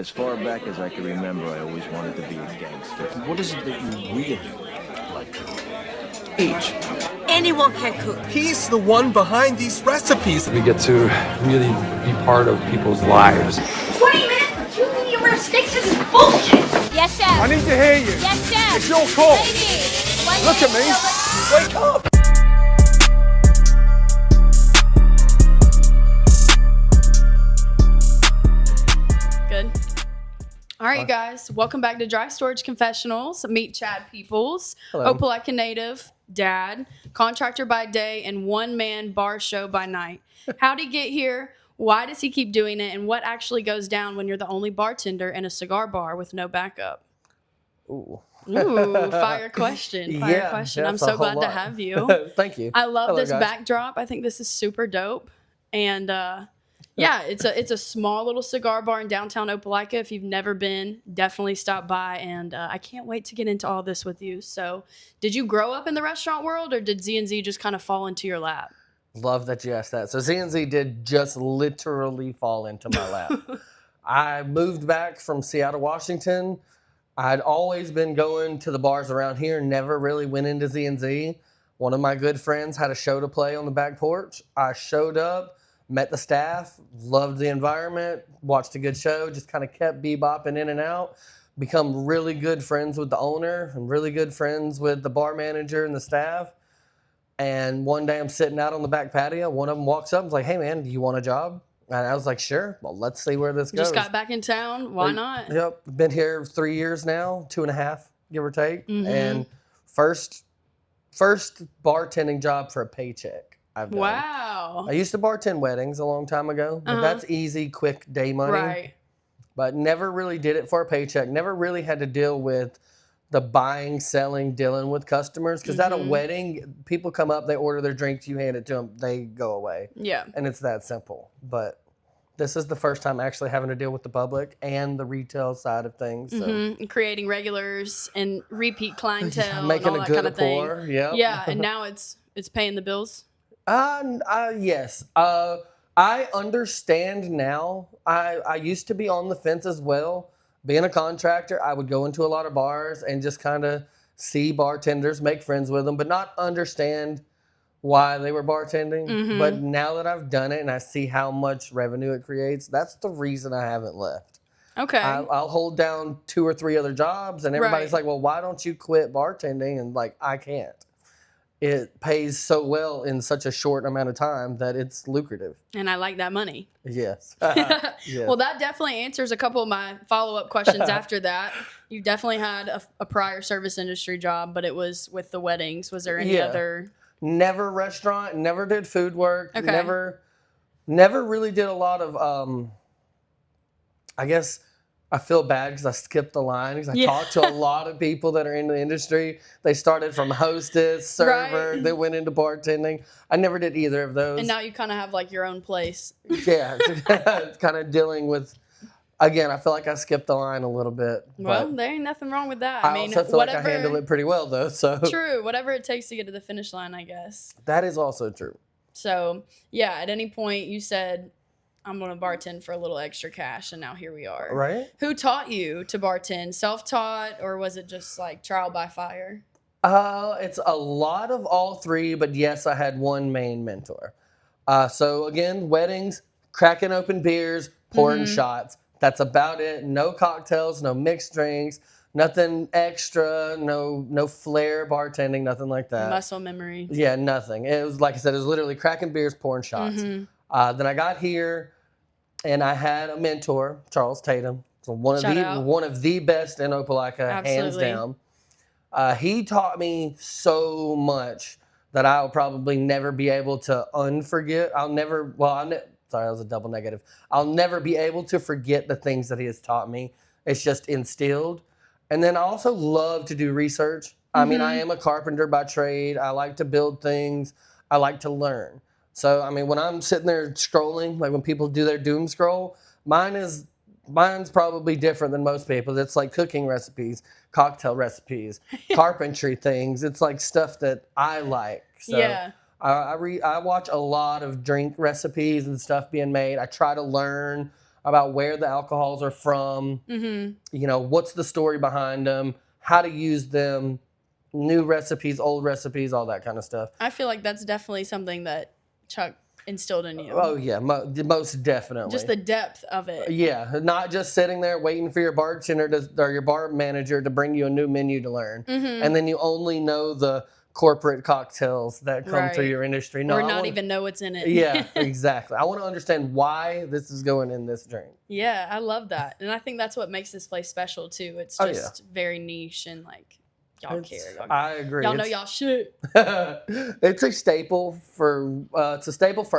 As far back as I can remember, I always wanted to be a gangster. What is it that you really like to eat? Anyone can cook. He's the one behind these recipes. We get to really be part of people's lives. 20 minutes for 2 medium rare steaks? This is bullshit. Yes, chef. I need to hear you. Yes, chef. It's your call. Lady. Look at me. Wake up. Good. All right, you guys. Welcome back to Dry Storage Confessionals. Meet Chad Peoples, Opelika native, dad, contractor by day, and one-man bar show by night. How'd he get here? Why does he keep doing it? And what actually goes down when you're the only bartender in a cigar bar with no backup? Ooh, Fire question. Fire question. I'm so glad to have you. Thank you. I love Hello, this guys. backdrop. I think this is super dope. And yeah, it's a small little cigar bar in downtown Opelika. If you've never been, definitely stop by. And I can't wait to get into all this with you. So did you grow up in the restaurant world, or did Z&Z just kind of fall into your lap? Love that you asked that. So Z&Z did just literally fall into my lap. I moved back from Seattle, Washington. I'd always been going to the bars around here, never really went into Z&Z. One of my good friends had a show to play on the back porch. I showed up, met the staff, loved the environment, watched a good show, just kind of kept bebopping in and out, become really good friends with the owner and really good friends with the bar manager and the staff. And one day I'm sitting out on the back patio. One of them walks up and is like, "Hey, man, do you want a job?" And I was like, "Sure. Well, let's see where this goes." Just got back in town. Why not? Yep. Been here 3 years now, 2.5, give or take. Mm-hmm. And first bartending job for a paycheck I've done. Wow. I used to bartend weddings a long time ago, but that's easy, quick day money. Right. But never really did it for a paycheck. Never really had to deal with the buying, selling, dealing with customers. Because at a wedding, people come up, they order their drinks, you hand it to them, they go away. Yeah. And it's that simple. But this is the first time actually having to deal with the public and the retail side of things. So. And creating regulars and repeat clientele Making and all a that good kind of thing. pour, yep. Yeah, and now it's paying the bills. Yes. I understand now. I used to be on the fence as well. Being a contractor, I would go into a lot of bars and just kind of see bartenders, make friends with them, but not understand why they were bartending. But now that I've done it and I see how much revenue it creates, that's the reason I haven't left. Okay. I'll hold down 2 or 3 other jobs, and everybody's like, "Well, why don't you quit bartending?" And like, I can't. It pays so well in such a short amount of time that it's lucrative. And I like that money. Yes. Yes. Well, that definitely answers a couple of my follow-up questions after that. You definitely had a prior service industry job, but it was with the weddings. Was there any other? Never restaurant, never did food work, Okay. never really did a lot of, I guess I feel bad because I skipped the line because I talked to a lot of people that are in the industry. They started from hostess, server, they went into bartending. I never did either of those. And now you kind of have like your own place. Yeah, kind of dealing with, again, I feel like I skipped the line a little bit. Well, there ain't nothing wrong with that. I also feel like I handle it pretty well, though. So True. Whatever it takes to get to the finish line, I guess. that is also true. So, yeah, at any point you said, "I'm going to bartend for a little extra cash," and now here we are. Right? Who taught you to bartend? Self-taught, or was it just like trial by fire? It's a lot of all three, but yes, I had one main mentor. So again, weddings, cracking open beers, pouring shots. That's about it. No cocktails, no mixed drinks, nothing extra, no flair bartending, nothing like that. Muscle memory. Yeah, nothing. It was, like I said, it was literally cracking beers, pouring shots. Then I got here, and I had a mentor, Charles Tatum. So one of the best in Opelika, hands down. He taught me so much that I'll probably never be able to unforget. Sorry, that was a double negative. I'll never be able to forget the things that he has taught me. It's just instilled. And then I also love to do research. I mean, I am a carpenter by trade. I like to build things. I like to learn. So, I mean, when I'm sitting there scrolling, like when people do their doom scroll, mine's probably different than most people's. It's like cooking recipes, cocktail recipes, carpentry things. It's like stuff that I like. So Yeah. I watch a lot of drink recipes and stuff being made. I try to learn. about where the alcohols are from, what's the story behind them, how to use them, new recipes, old recipes, all that kind of stuff. I feel like that's definitely something that Chuck instilled in you. Oh, yeah, most definitely. Just the depth of it. Yeah, not just sitting there waiting for your bartender or your bar manager to bring you a new menu to learn. And then you only know the corporate cocktails that come through your industry. No, or not even know what's in it. Yeah, exactly. I want to understand why this is going in this drink. Yeah, I love that. And I think that's what makes this place special, too. It's just very niche and like, y'all care. I agree. Y'all know y'all shit. It's a staple for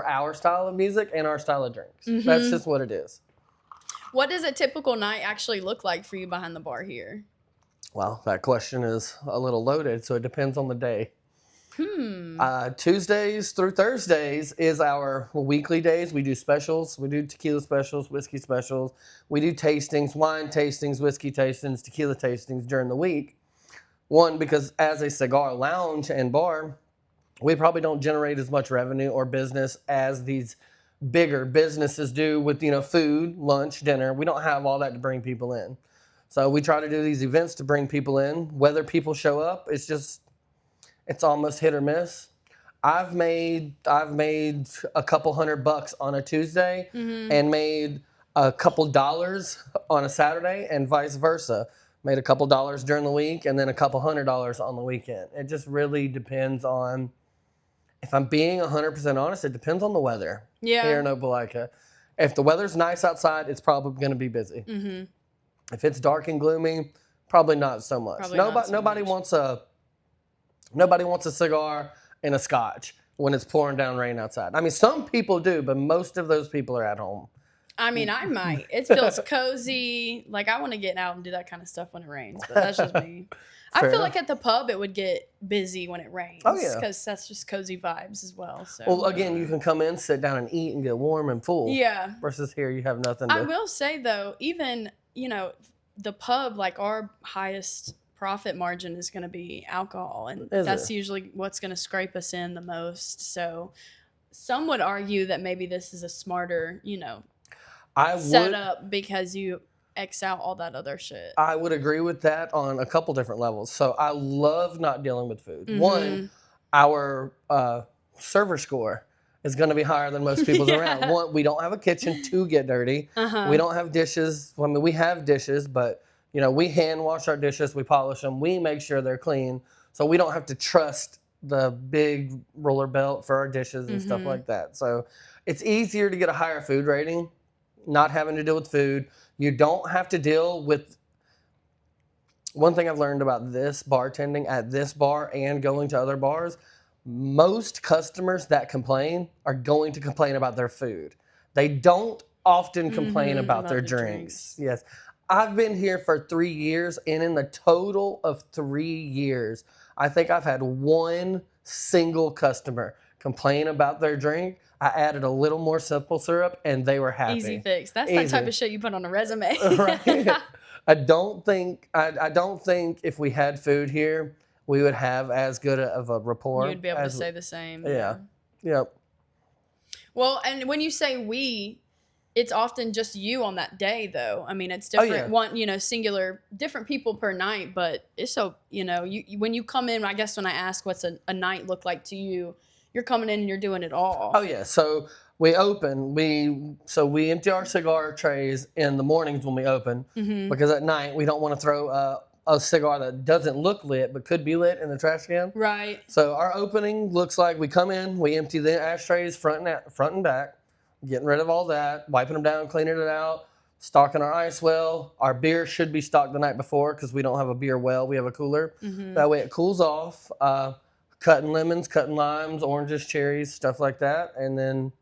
our style of music and our style of drinks. That's just what it is. What does a typical night actually look like for you behind the bar here? Well, that question is a little loaded, so it depends on the day. Tuesdays through Thursdays is our weekly days. We do specials. We do tequila specials, whiskey specials. We do tastings, wine tastings, whiskey tastings, tequila tastings during the week. One, because as a cigar lounge and bar, we probably don't generate as much revenue or business as these bigger businesses do with, food, lunch, dinner. We don't have all that to bring people in. So we try to do these events to bring people in. Whether people show up, it's almost hit or miss. I've made a couple $100 on a Tuesday and made a couple dollars on a Saturday and vice versa. Made a couple dollars during the week and then a couple $100 on the weekend. It just really depends on, if I'm being 100% honest, it depends on the weather here in Opelika. If the weather's nice outside, it's probably going to be busy. If it's dark and gloomy, probably not so much. Nobody wants a cigar and a scotch when it's pouring down rain outside. I mean, some people do, but most of those people are at home. I mean, I might. It feels cozy. Like, I want to get out and do that kind of stuff when it rains, but that's just me. I feel like at the pub, it would get busy when it rains. Oh, yeah. Because that's just cozy vibes as well. So. Well, again, you can come in, sit down, and eat and get warm and full. Yeah. Versus here, you have nothing to... I will say, though, even, the pub, like, our highest profit margin is going to be alcohol. And that's usually what's going to scrape us in the most. So some would argue that maybe this is a smarter, set up because you X out all that other shit. I would agree with that on a couple different levels. So I love not dealing with food. One, our server score is going to be higher than most people's around. One, we don't have a kitchen to get dirty. We don't have dishes. I mean, we have dishes, but we hand wash our dishes. We polish them. We make sure they're clean. So we don't have to trust the big roller belt for our dishes and stuff like that. So it's easier to get a higher food rating, not having to deal with food. You don't have to deal with... One thing I've learned about this bartending at this bar and going to other bars, most customers that complain are going to complain about their food. They don't often complain about their drinks. Yes. I've been here for 3 years, and in the total of 3 years, I think I've had one single customer complain about their drink. I added a little more simple syrup, and they were happy. Easy fix. That's the type of shit you put on a resume. Right. I don't think if we had food here, we would have as good of a rapport. You'd be able to say the same. Yeah. Yep. Well, and when you say we, it's often just you on that day, though. I mean, it's different. Singular, different people per night. But it's so when you come in, I guess when I ask what's a night look like to you, you're coming in and you're doing it all. Oh yeah. So we open. We empty our cigar trays in the mornings when we open, because at night we don't want to throw a cigar that doesn't look lit but could be lit in the trash can. Right. So our opening looks like we come in, we empty the ashtrays front and back, getting rid of all that, wiping them down, cleaning it out, stocking our ice well. Our beer should be stocked the night before because we don't have a beer well. We have a cooler. That way it cools off. Cutting lemons, cutting limes, oranges, cherries, stuff like that. And then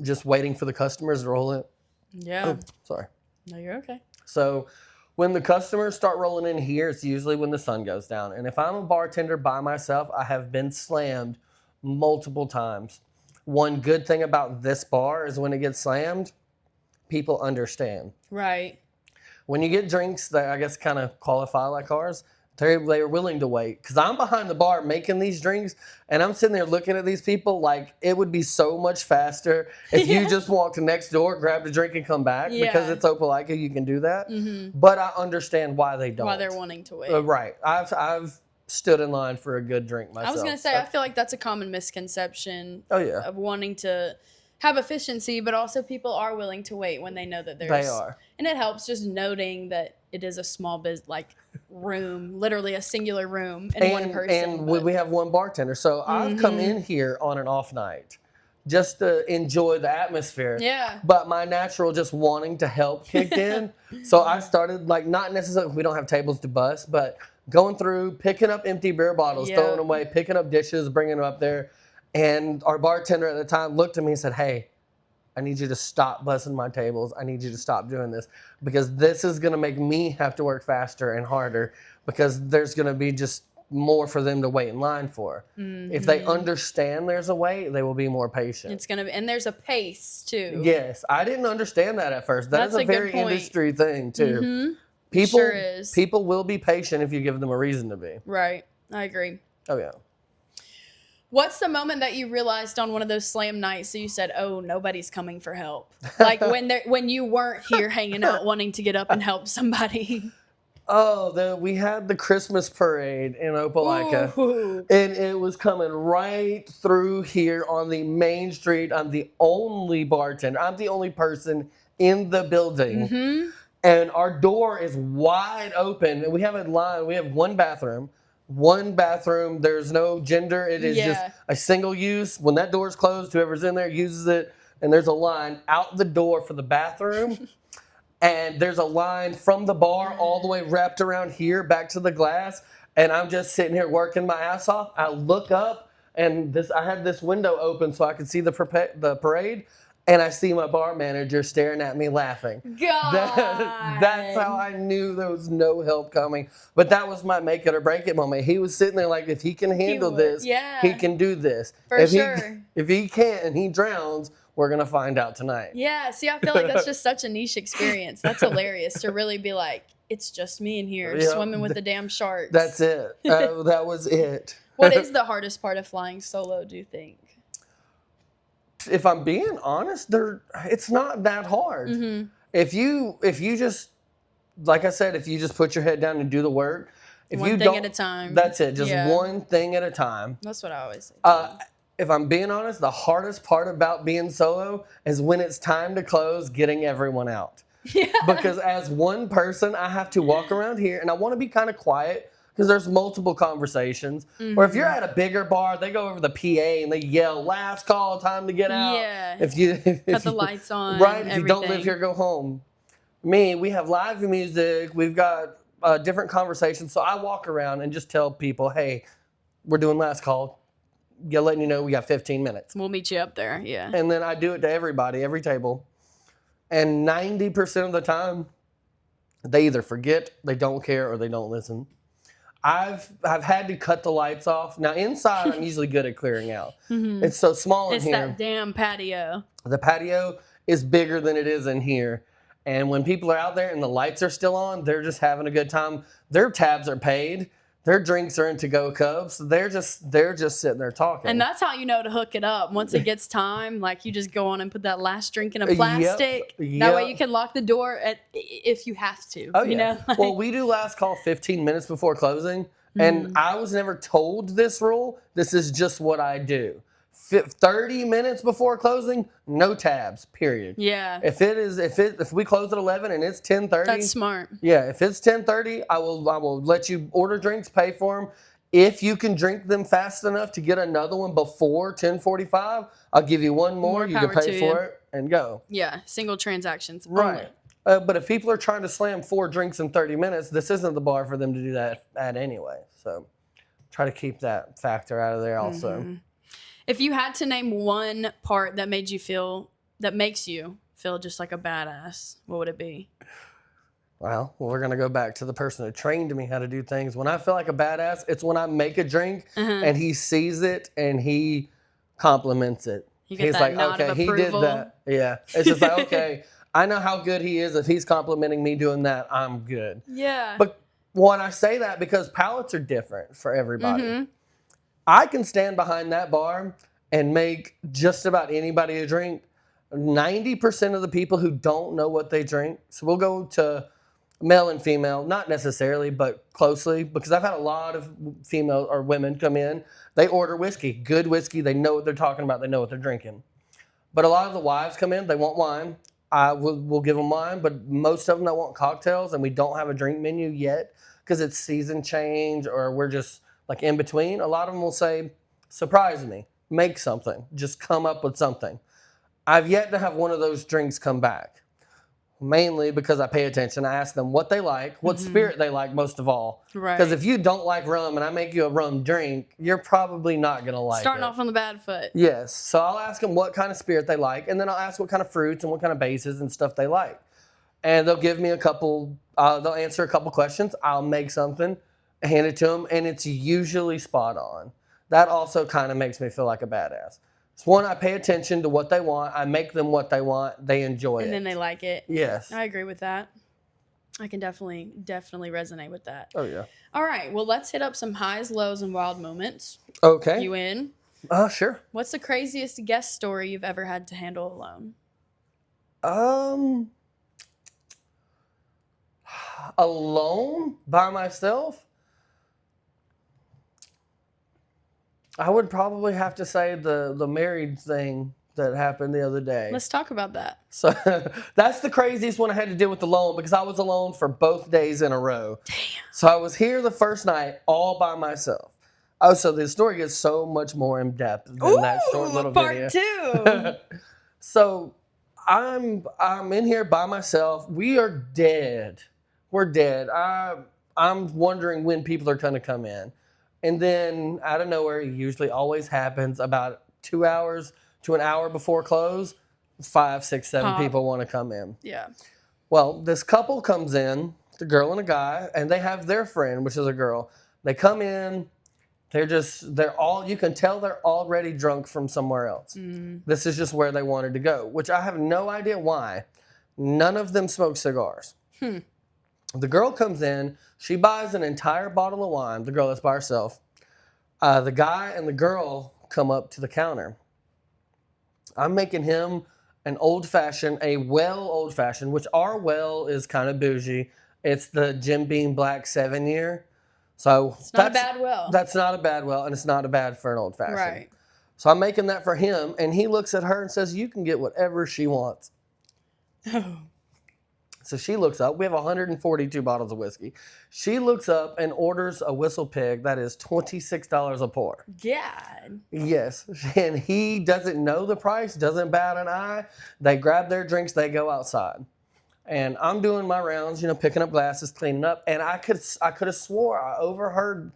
just waiting for the customers to roll it. Yeah. Oh, sorry. No, you're okay. So when the customers start rolling in here, it's usually when the sun goes down. And if I'm a bartender by myself, I have been slammed multiple times. One good thing about this bar is when it gets slammed, people understand. Right. When you get drinks that I guess kind of qualify like ours, They were willing to wait because I'm behind the bar making these drinks, and I'm sitting there looking at these people like it would be so much faster if you just walked next door, grabbed a drink, and come back. Because it's Opelika, you can do that. But I understand why they don't. Why they're wanting to wait. Right. I've stood in line for a good drink myself. I was gonna say I feel like that's a common misconception. Of wanting to have efficiency, but also people are willing to wait when they know that there's. They are. And it helps just noting that it is a small room, literally a singular room and one person. And we have one bartender. So I've come in here on an off night just to enjoy the atmosphere. Yeah. But my natural just wanting to help kicked in. So I started not necessarily, we don't have tables to bust, but going through, picking up empty beer bottles, throwing them away, picking up dishes, bringing them up there. And our bartender at the time looked at me and said, hey, I need you to stop busting my tables. I need you to stop doing this because this is going to make me have to work faster and harder because there's going to be just more for them to wait in line for. If they understand there's a wait, they will be more patient. It's going to be, and there's a pace too. Yes. I didn't understand that at first. That's a very industry thing too. People, sure is. People will be patient if you give them a reason to be. Right. I agree. Oh, yeah. What's the moment that you realized on one of those slam nights that you said, oh, nobody's coming for help? Like when you weren't here hanging out wanting to get up and help somebody? Oh, we had the Christmas parade in Opelika. Ooh. And it was coming right through here on the main street. I'm the only bartender. I'm the only person in the building. And our door is wide open. And we have a line. We have one bathroom. There's no gender. It is just a single use. When that door's closed, whoever's in there uses it. And there's a line out the door for the bathroom. And there's a line from the bar all the way wrapped around here back to the glass. And I'm just sitting here working my ass off. I look up and I had this window open so I could see the parade. And I see my bar manager staring at me laughing. God. That's how I knew there was no help coming. But that was my make it or break it moment. He was sitting there like, if he can handle this, he can do this. For sure. If he can't and he drowns, we're going to find out tonight. Yeah. See, I feel like that's just such a niche experience. That's hilarious to really be like, it's just me in here swimming with the damn sharks. That's it. That was it. What is the hardest part of flying solo, do you think? If I'm being honest, it's not that hard. If you just, like I said, if you just put your head down and do the work, one thing at a time. That's it. Just one thing at a time. That's what I always say. If I'm being honest, the hardest part about being solo is when it's time to close, getting everyone out. Yeah. Because as one person, I have to walk around here, and I want to be kind of quiet because there's multiple conversations. Or if you're at a bigger bar, they go over the PA and they yell, last call, time to get out. Yeah. Cut the lights on. Right. If you don't live here, go home. We have live music. We've got different conversations. So I walk around and just tell people, hey, we're doing last call. Letting you know we got 15 minutes. We'll meet you up there. Yeah. And then I do it to everybody, every table. And 90% of the time, they either forget, they don't care, or they don't listen. I've had to cut the lights off. Now, inside, I'm usually good at clearing out. It's so small in here. It's that damn patio. The patio is bigger than it is in here. And when people are out there and the lights are still on, they're just having a good time. Their tabs are paid. Their drinks are in to-go cups. They're just sitting there talking. And that's how you know to hook it up. Once it gets time, like you just go on and put that last drink in a plastic. Yep. That way you can lock the door if you have to. Oh, you know? Well, we do last call 15 minutes before closing. And I was never told this rule. This is just what I do. 30 minutes before closing, no tabs, period. Yeah. If we close at 11 and it's 10:30. That's smart. Yeah, if it's 10:30, I will let you order drinks, pay for them. If you can drink them fast enough to get another one before 10:45, I'll give you one more. You can pay for it and go. Yeah, single transactions. Right. But if people are trying to slam 4 drinks in 30 minutes, this isn't the bar for them to do that at anyway. So try to keep that factor out of there also. If you had to name one part that makes you feel just like a badass, what would it be? Well, we're going to go back to the person who trained me how to do things. When I feel like a badass, it's when I make a drink and he sees it and he compliments it. He's like, okay, he did that. Yeah. It's just like, okay, I know how good he is. If he's complimenting me doing that, I'm good. Yeah. But Well, and I say that because palates are different for everybody. I can stand behind that bar and make just about anybody a drink. 90% of the people who don't know what they drink, so we'll go to male and female, not necessarily, but closely, because I've had a lot of female or women come in. They order whiskey, good whiskey. They know what they're talking about. They know what they're drinking. But a lot of the wives come in, they want wine. We'll give them wine, but most of them don't want cocktails, and we don't have a drink menu yet because it's season change or we're just like in between. A lot of them will say, surprise me, make something, just come up with something. I've yet to have one of those drinks come back, mainly because I pay attention. I ask them what they like, what spirit they like most of all. Right. Because if you don't like rum and I make you a rum drink, you're probably not going to like Starting it. off on the bad foot. Yes. So I'll ask them what kind of spirit they like, and then I'll ask what kind of fruits and what kind of bases and stuff they like. And they'll give me they'll answer a couple questions. I'll make something, hand it to them, and it's usually spot on. That also kind of makes me feel like a badass. It's one, I pay attention to what they want. I make them what they want. They enjoy it. And then they like it. Yes. I agree with that. I can definitely resonate with that. Oh, yeah. All right. Well, let's hit up some highs, lows, and wild moments. Okay. You in? Sure. What's the craziest guest story you've ever had to handle alone? Alone by myself? I would probably have to say the married thing that happened the other day. Let's talk about that. So that's the craziest one I had to deal with alone because I was alone for both days in a row. Damn. So I was here the first night all by myself. Oh, so the story gets so much more in depth than that short little video. Part 2. So I'm in here by myself. We are dead. We're dead. I'm wondering when people are going to come in. And then out of nowhere, it usually always happens about 2 hours to an hour before close, 5, 6, 7 people want to come in. Yeah. Well, this couple comes in, the girl and a guy, and they have their friend, which is a girl. They come in, you can tell they're already drunk from somewhere else. This is just where they wanted to go, which I have no idea why. None of them smoke cigars. The girl comes in, she buys an entire bottle of wine, the girl that's by herself. The guy and the girl come up to the counter. I'm making him an old-fashioned, which our well is kind of bougie. It's the Jim Beam Black 7-year. So It's not a bad well. That's not a bad well, and it's not a bad for an old-fashioned. Right. So I'm making that for him, and he looks at her and says, you can get whatever she wants. Oh. So she looks up. We have 142 bottles of whiskey. She looks up and orders a Whistle Pig that is $26 a pour. God. Yes. And he doesn't know the price, doesn't bat an eye. They grab their drinks, they go outside. And I'm doing my rounds, picking up glasses, cleaning up. And I could have swore I overheard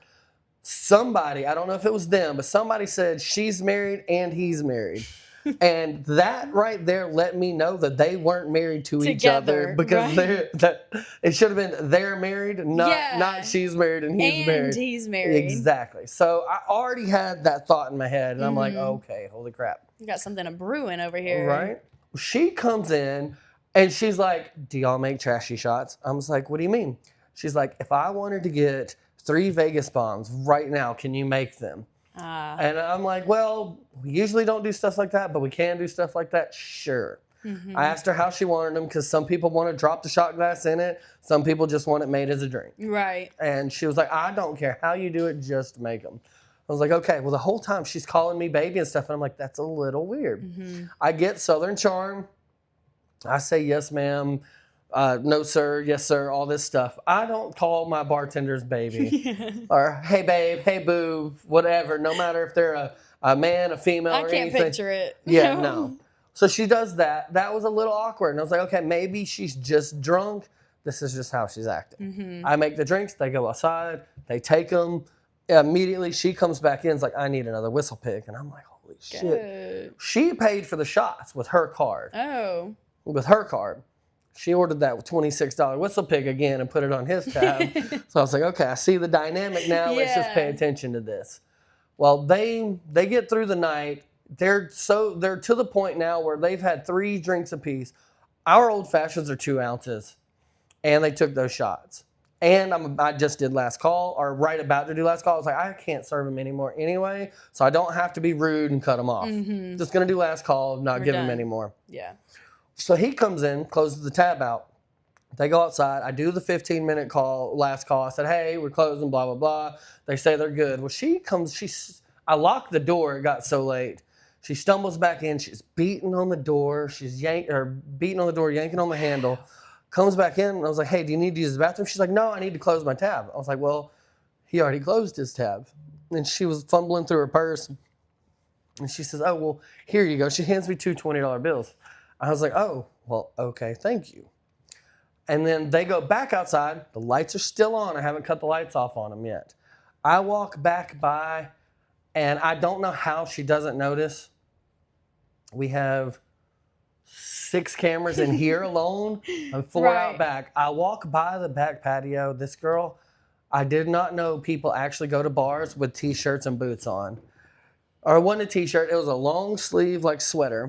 somebody, I don't know if it was them, but somebody said she's married and he's married. And that right there let me know that they weren't married to each other because it should have been they're married, not she's married and he's married. And he's married. Exactly. So I already had that thought in my head, and I'm like, okay, holy crap. You got something a brewing over here. Right? She comes in, and she's like, do y'all make trashy shots? I was like, what do you mean? She's like, if I wanted to get 3 Vegas bombs right now, can you make them? And I'm like, well, we usually don't do stuff like that, but we can do stuff like that. Sure. I asked her how she wanted them because some people want to drop the shot glass in it. Some people just want it made as a drink. Right. And she was like, I don't care how you do it, just make them. I was like, okay. Well, the whole time she's calling me baby and stuff. And I'm like, that's a little weird. I get Southern Charm. I say, yes, ma'am. No, sir. Yes, sir. All this stuff. I don't call my bartenders baby or hey, babe, hey, boo, whatever. No matter if they're a man, a female, or anything. I can't picture it. Yeah, no. So she does that. That was a little awkward. And I was like, okay, maybe she's just drunk. This is just how she's acting. I make the drinks. They go outside. They take them. Immediately, she comes back in. Is like, I need another Whistle Pig. And I'm like, holy shit. She paid for the shots with her card. Oh. With her card. She ordered that $26 Whistle Pig again and put it on his tab. So I was like, okay, I see the dynamic now. Let's just pay attention to this. Well, they get through the night. They're to the point now where they've had 3 drinks apiece. Our old fashions are 2 ounces, and they took those shots. And I just did last call, or right about to do last call. I was like, I can't serve him anymore anyway, so I don't have to be rude and cut him off. Just going to do last call, not give him any more. Yeah. So he comes in, closes the tab out. They go outside. I do the 15-minute call, last call. I said, hey, we're closing, blah, blah, blah. They say they're good. Well, I locked the door. It got so late. She stumbles back in. She's beating on the door. Yanking on the handle. Comes back in, and I was like, hey, do you need to use the bathroom? She's like, no, I need to close my tab. I was like, well, he already closed his tab. And she was fumbling through her purse. And she says, oh, well, here you go. She hands me two $20 bills. I was like, oh, well, okay, thank you. And then they go back outside. The lights are still on. I haven't cut the lights off on them yet. I walk back by, and I don't know how she doesn't notice. We have 6 cameras in here alone and 4 out back. I walk by the back patio. This girl, I did not know people actually go to bars with T-shirts and boots on. Or it wasn't a T-shirt. It was a long sleeve like sweater.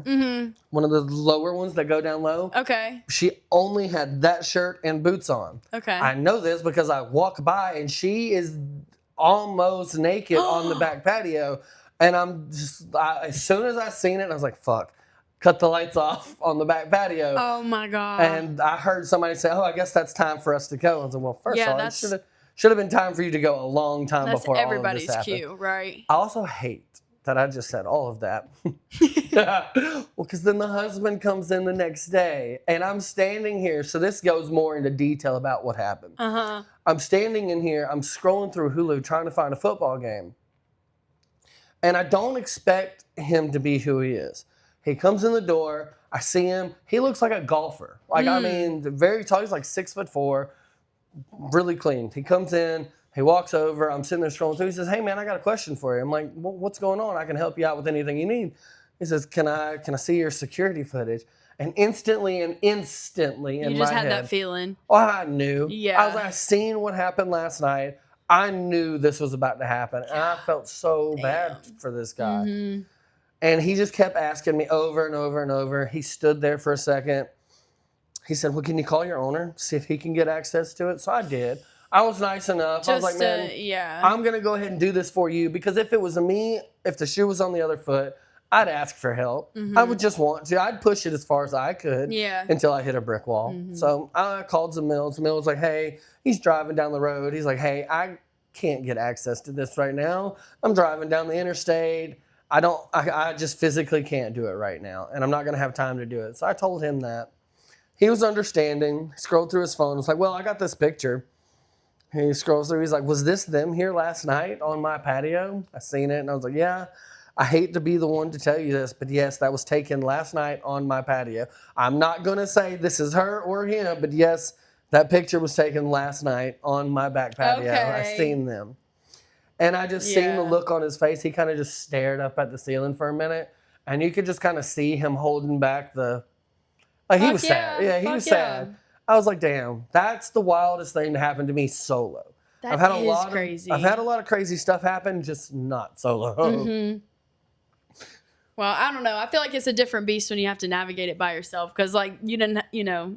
One of the lower ones that go down low. Okay. She only had that shirt and boots on. Okay. I know this because I walk by and she is almost naked on the back patio. And as soon as I seen it, I was like, fuck. Cut the lights off on the back patio. Oh my God. And I heard somebody say, oh, I guess that's time for us to go. I was like, well, first of all, it should have been time for you to go a long time before all of this happened. That's everybody's cue, right? I also hate that I just said all of that. Well, because then the husband comes in the next day, and I'm standing here. So this goes more into detail about what happened. I'm standing in here. I'm scrolling through Hulu trying to find a football game. And I don't expect him to be who he is. He comes in the door. I see him. He looks like a golfer. I mean, very tall. He's like 6'4", really clean. He comes in. He walks over. I'm sitting there scrolling through. He says, hey, man, I got a question for you. I'm like, well, what's going on? I can help you out with anything you need. He says, can I see your security footage? And instantly in my head. You just had that feeling. Oh, I knew. Yeah. I was like, I seen what happened last night. I knew this was about to happen. And I felt so bad for this guy. And he just kept asking me over and over and over. He stood there for a second. He said, well, can you call your owner, see if he can get access to it? So I did. I was nice enough. I was like, man, I'm going to go ahead and do this for you. Because if it was me, if the shoe was on the other foot, I'd ask for help. I would just want to. I'd push it as far as I could until I hit a brick wall. So I called Zamil. Zamil was like, hey, he's driving down the road. He's like, hey, I can't get access to this right now. I'm driving down the interstate. I just physically can't do it right now, and I'm not going to have time to do it. So I told him that. He was understanding. He scrolled through his phone. I was like, well, I got this picture. He scrolls through. He's like, was this them here last night on my patio? I seen it, and I was like, yeah. I hate to be the one to tell you this, but yes, that was taken last night on my patio. I'm not going to say this is her or him, but yes, that picture was taken last night on my back patio. I seen them. And I just seen the look on his face. He kind of just stared up at the ceiling for a minute. And you could just kind of see him holding back the... he was sad. Yeah, he was sad. I was like, damn, that's the wildest thing to happen to me solo. That is crazy. I've had a lot of crazy stuff happen, just not solo. Well, I don't know. I feel like it's a different beast when you have to navigate it by yourself. Because, like, you didn't,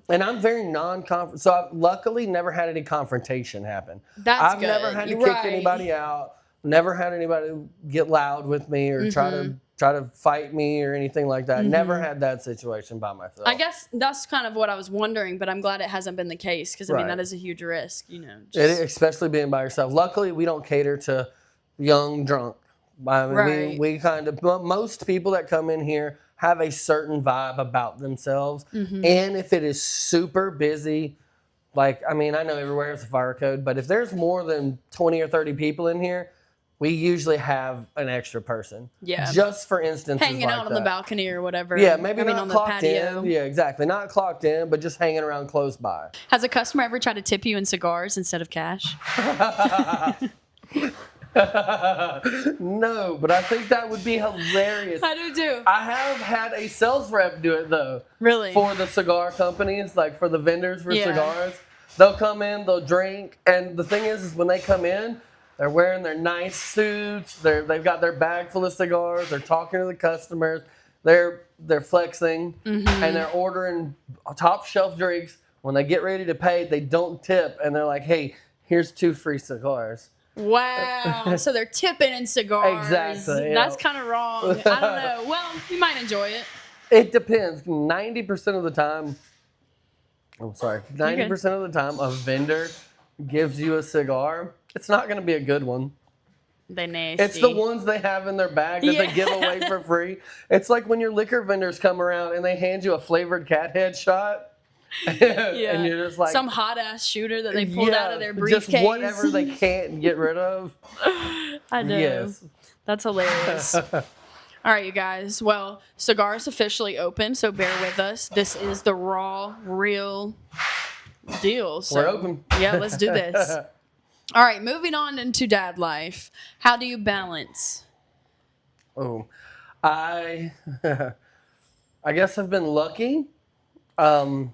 And I'm very non-confront. So I've luckily never had any confrontation happen. I've never had to kick anybody out. Never had anybody get loud with me or try to fight me or anything like that. Never had that situation by myself. I guess that's kind of what I was wondering, but I'm glad it hasn't been the case. Because, I mean, that is a huge risk, especially being by yourself. Luckily, we don't cater to young, drunk. I mean, we kind of, most people that come in here have a certain vibe about themselves. And if it is super busy, like, I mean, I know everywhere is a fire code, but if there's more than 20 or 30 people in here, we usually have an extra person. Yeah. Just for instances hanging out on the balcony or whatever. Yeah, maybe not on clocked the patio. in. Yeah, exactly. Not clocked in, but just hanging around close by. Has a customer ever tried to tip you in cigars instead of cash? No, but I think that would be hilarious. I do too. I have had a sales rep do it though. Really? For the cigar companies, like for the vendors for cigars. They'll come in, they'll drink, and the thing is when they come in, they're wearing their nice suits, they've got their bag full of cigars, they're talking to the customers, they're flexing, and they're ordering top shelf drinks when they get ready to pay, they don't tip, and they're like, "Hey, here's 2 free cigars." Wow. So they're tipping in cigars. Exactly. That's kind of wrong. I don't know. Well, you might enjoy it. It depends. 90% of the time, 90% of the time, a vendor gives you a cigar. It's not going to be a good one. They nasty. It's the ones they have in their bag that they give away for free. It's like when your liquor vendors come around and they hand you a flavored cat head shot. And you're just like some hot ass shooter that they pulled out of their briefcase. Just whatever they can't get rid of. I know. Yes. That's hilarious. All right, you guys. Well, cigar's officially open, so bear with us. This is the raw, real deal. So, we're open. Yeah, let's do this. All right, moving on into dad life. How do you balance? Oh, I guess I've been lucky. To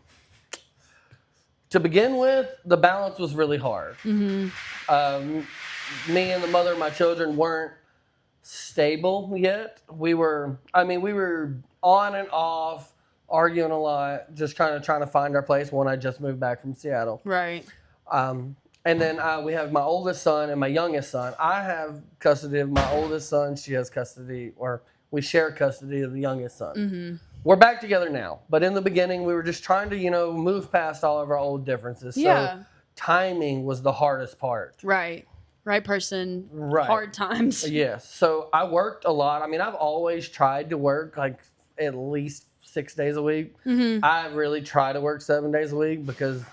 begin with, the balance was really hard. Me and the mother of my children weren't stable yet. We were on and off, arguing a lot, just kind of trying to find our place when I just moved back from Seattle. Right. And then we have my oldest son and my youngest son. I have custody of my oldest son. She has custody, or we share custody of the youngest son. Mm-hmm. We're back together now. But in the beginning, we were just trying to, move past all of our old differences. Yeah. So timing was the hardest part. Right. Right person, Right. hard times. Yes. So I worked a lot. I mean, I've always tried to work like at least 6 days a week. Mm-hmm. I really try to work 7 days a week because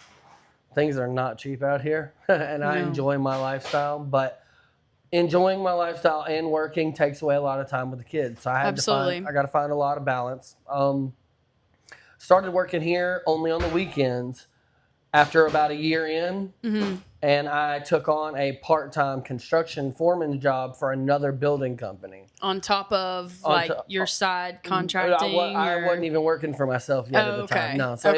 things are not cheap out here. And I enjoy my lifestyle. But enjoying my lifestyle and working takes away a lot of time with the kids. So I got to find a lot of balance. Started working here only on the weekends after about a year in. Mm-hmm. And I took on a part-time construction foreman job for another building company. On top of your side contracting? I wasn't even working for myself yet at the time. No, so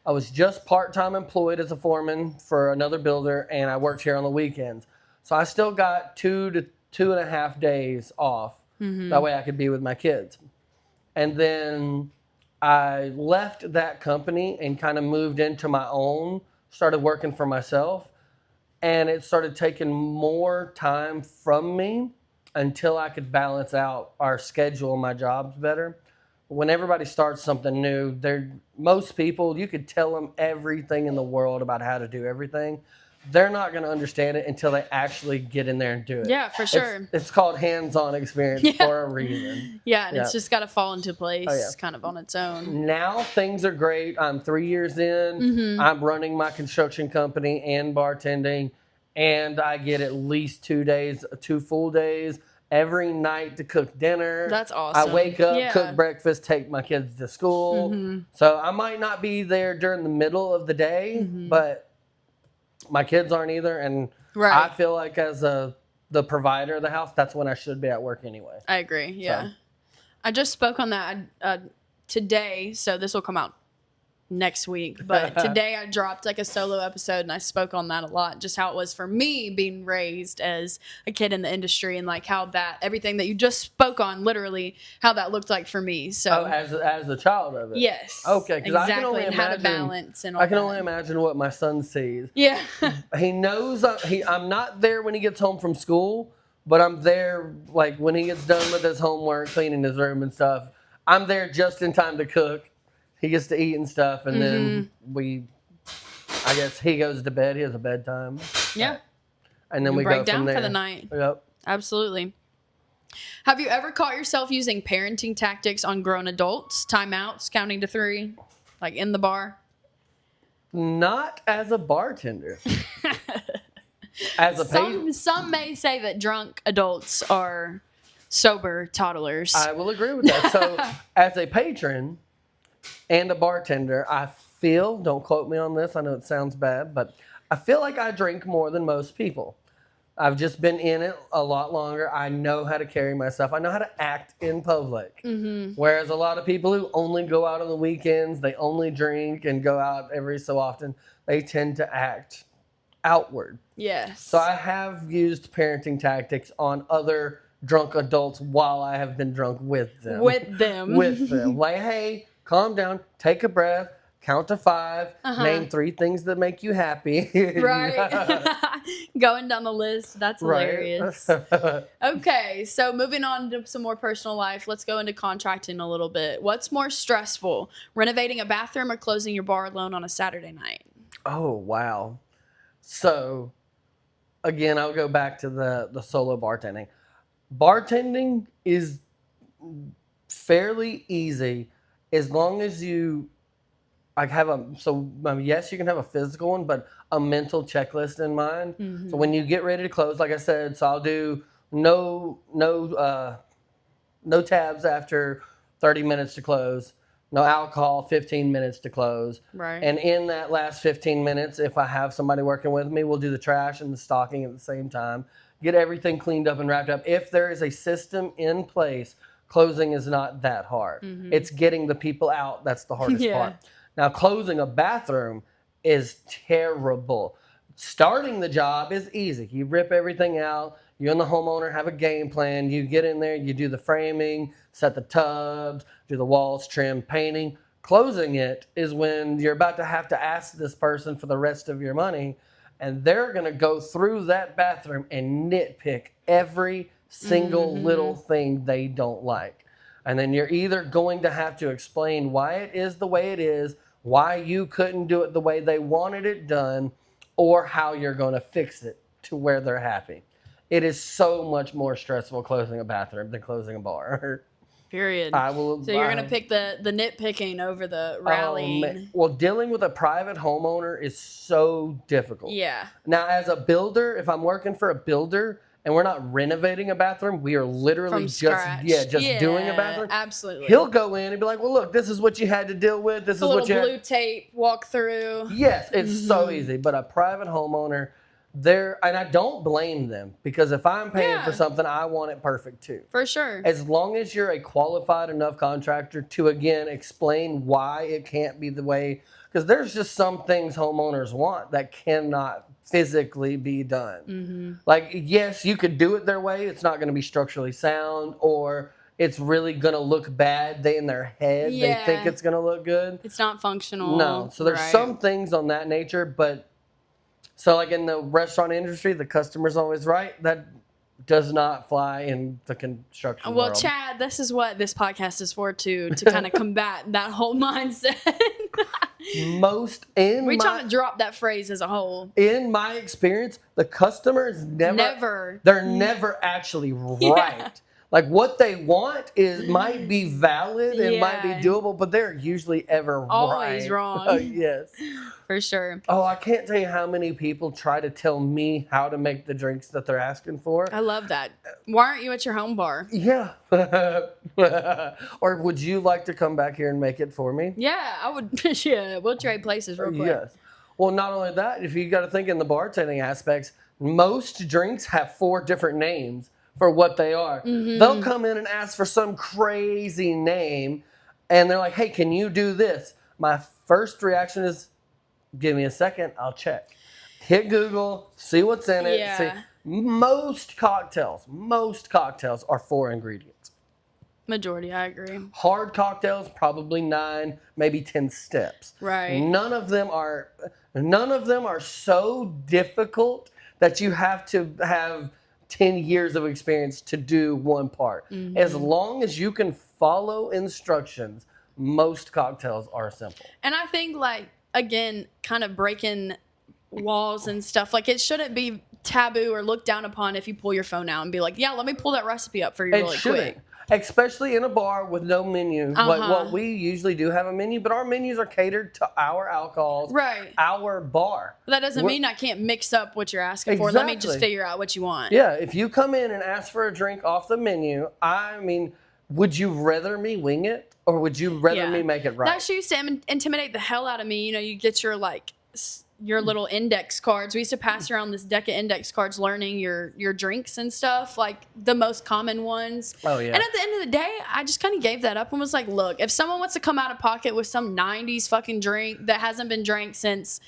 I was just part-time employed as a foreman for another builder, and I worked here on the weekends. So I still got 2 to 2.5 days off. Mm-hmm. That way I could be with my kids. And then I left that company and kind of moved into my own, started working for myself, and it started taking more time from me until I could balance out our schedule and my jobs better. When everybody starts something new, most people, you could tell them everything in the world about how to do everything. They're not going to understand it until they actually get in there and do it. Yeah, for sure. It's called hands-on experience for a reason. Yeah, and it's just got to fall into place kind of on its own. Now things are great. I'm 3 years in. Mm-hmm. I'm running my construction company and bartending, and I get at least 2 full days every night to cook dinner. That's awesome. I wake up, cook breakfast, take my kids to school. Mm-hmm. So I might not be there during the middle of the day, but my kids aren't either, and I feel like as the provider of the house, that's when I should be at work anyway. I agree, yeah. So. I just spoke on that today, so this will come out next week. But today I dropped like a solo episode, and I spoke on that a lot, just how it was for me being raised as a kid in the industry, and like how that everything that you just spoke on, literally how that looked like for me. So as a child of it. Yes. Okay. Exactly. I can only imagine, how to balance and all I can only imagine what my son sees. Yeah. He knows I'm not there when he gets home from school, but I'm there like when he gets done with his homework, cleaning his room and stuff. I'm there just in time to cook. He gets to eat and stuff, and then I guess he goes to bed. He has a bedtime. Yeah. And then we break go down from there. For the night. Yep. Absolutely. Have you ever caught yourself using parenting tactics on grown adults? Timeouts, counting to 3, like in the bar? Not as a bartender. As a patron. Some may say that drunk adults are sober toddlers. I will agree with that. So as a patron and a bartender, I feel, don't quote me on this, I know it sounds bad, but I feel like I drink more than most people. I've just been in it a lot longer. I know how to carry myself. I know how to act in public. Mm-hmm. Whereas a lot of people who only go out on the weekends, they only drink and go out every so often, they tend to act outward. Yes. So I have used parenting tactics on other drunk adults while I have been drunk with them. With them. With them. Like, hey, calm down, take a breath, count to 5, name 3 things that make you happy. Right. Going down the list. That's hilarious. Okay, so moving on to some more personal life, let's go into contracting a little bit. What's more stressful, renovating a bathroom or closing your bar alone on a Saturday night? Oh, wow. So, again, I'll go back to the solo bartending. Bartending is fairly easy as long as you yes, you can have a physical one, but a mental checklist in mind. So when you get ready to close, like I said, so I'll do no tabs after 30 minutes to close, no alcohol 15 minutes to close. Right. And in that last 15 minutes, if I have somebody working with me, we'll do the trash and the stocking at the same time. Get everything cleaned up and wrapped up. If there is a system in place, closing is not that hard. It's getting the people out that's the hardest part. Now, closing a bathroom is terrible. Starting the job is easy. You rip everything out. You and the homeowner have a game plan. You get in there, you do the framing, set the tubs, do the walls, trim, painting. Closing it is when you're about to have to ask this person for the rest of your money, and they're going to go through that bathroom and nitpick every single little thing they don't like. And then you're either going to have to explain why it is the way it is, why you couldn't do it the way they wanted it done, or how you're going to fix it to where they're happy. It is so much more stressful closing a bathroom than closing a bar. Period. So you're going to pick the nitpicking over the rallying. Well, dealing with a private homeowner is so difficult. Yeah. Now, as a builder, if I'm working for a builder and we're not renovating a bathroom, we are literally doing a bathroom. Absolutely. He'll go in and be like, well, look, this is what you had to deal with. This is what you had. Blue tape, walk through. Yes, it's so easy. But a private homeowner, and I don't blame them, because if I'm paying for something, I want it perfect too. For sure. As long as you're a qualified enough contractor to, again, explain why it can't be the way, because there's just some things homeowners want that cannot physically be done. Like, yes, you could do it their way. It's not going to be structurally sound, or it's really going to look bad. In their head, they think it's going to look good. It's not functional. No. So there's some things on that nature, but so like in the restaurant industry, the customer's always right. That does not fly in the construction world. Chad, this is what this podcast is for, to kind of combat that whole mindset. We're trying to drop that phrase as a whole. In my experience, the customer is never actually right. Like, what they want might be valid and might be doable, but they're usually always wrong. Yes. For sure. Oh, I can't tell you how many people try to tell me how to make the drinks that they're asking for. I love that. Why aren't you at your home bar? Yeah. Or would you like to come back here and make it for me? Yeah, I would. Yeah, we'll trade places real quick. Yes. Well, not only that, if you got to think in the bartending aspects, most drinks have 4 different names for what they are. They'll come in and ask for some crazy name, and they're like, hey, can you do this? My first reaction is, give me a second, I'll check. Hit Google, see what's in it. Yeah. See. Most cocktails are 4 ingredients. Majority, I agree. Hard cocktails, probably 9, maybe 10 steps. Right. None of them are so difficult that you have to have 10 years of experience to do one part. As long as you can follow instructions, most cocktails are simple. And I think, like, again, kind of breaking walls and stuff, like, it shouldn't be taboo or looked down upon if you pull your phone out and be like, yeah, let me pull that recipe up for you really quick. Especially in a bar with no menu. Like what we usually do have a menu, but our menus are catered to our alcohols, our bar. That doesn't mean I can't mix up what you're asking for. Let me just figure out what you want. Yeah, if you come in and ask for a drink off the menu, I mean, would you rather me wing it, or would you rather me make it right? That used to intimidate the hell out of me. You know, you get your your little index cards. We used to pass around this deck of index cards learning your drinks and stuff, like the most common ones. Oh, yeah. And at the end of the day, I just kind of gave that up and was like, look, if someone wants to come out of pocket with some 90s fucking drink that hasn't been drank since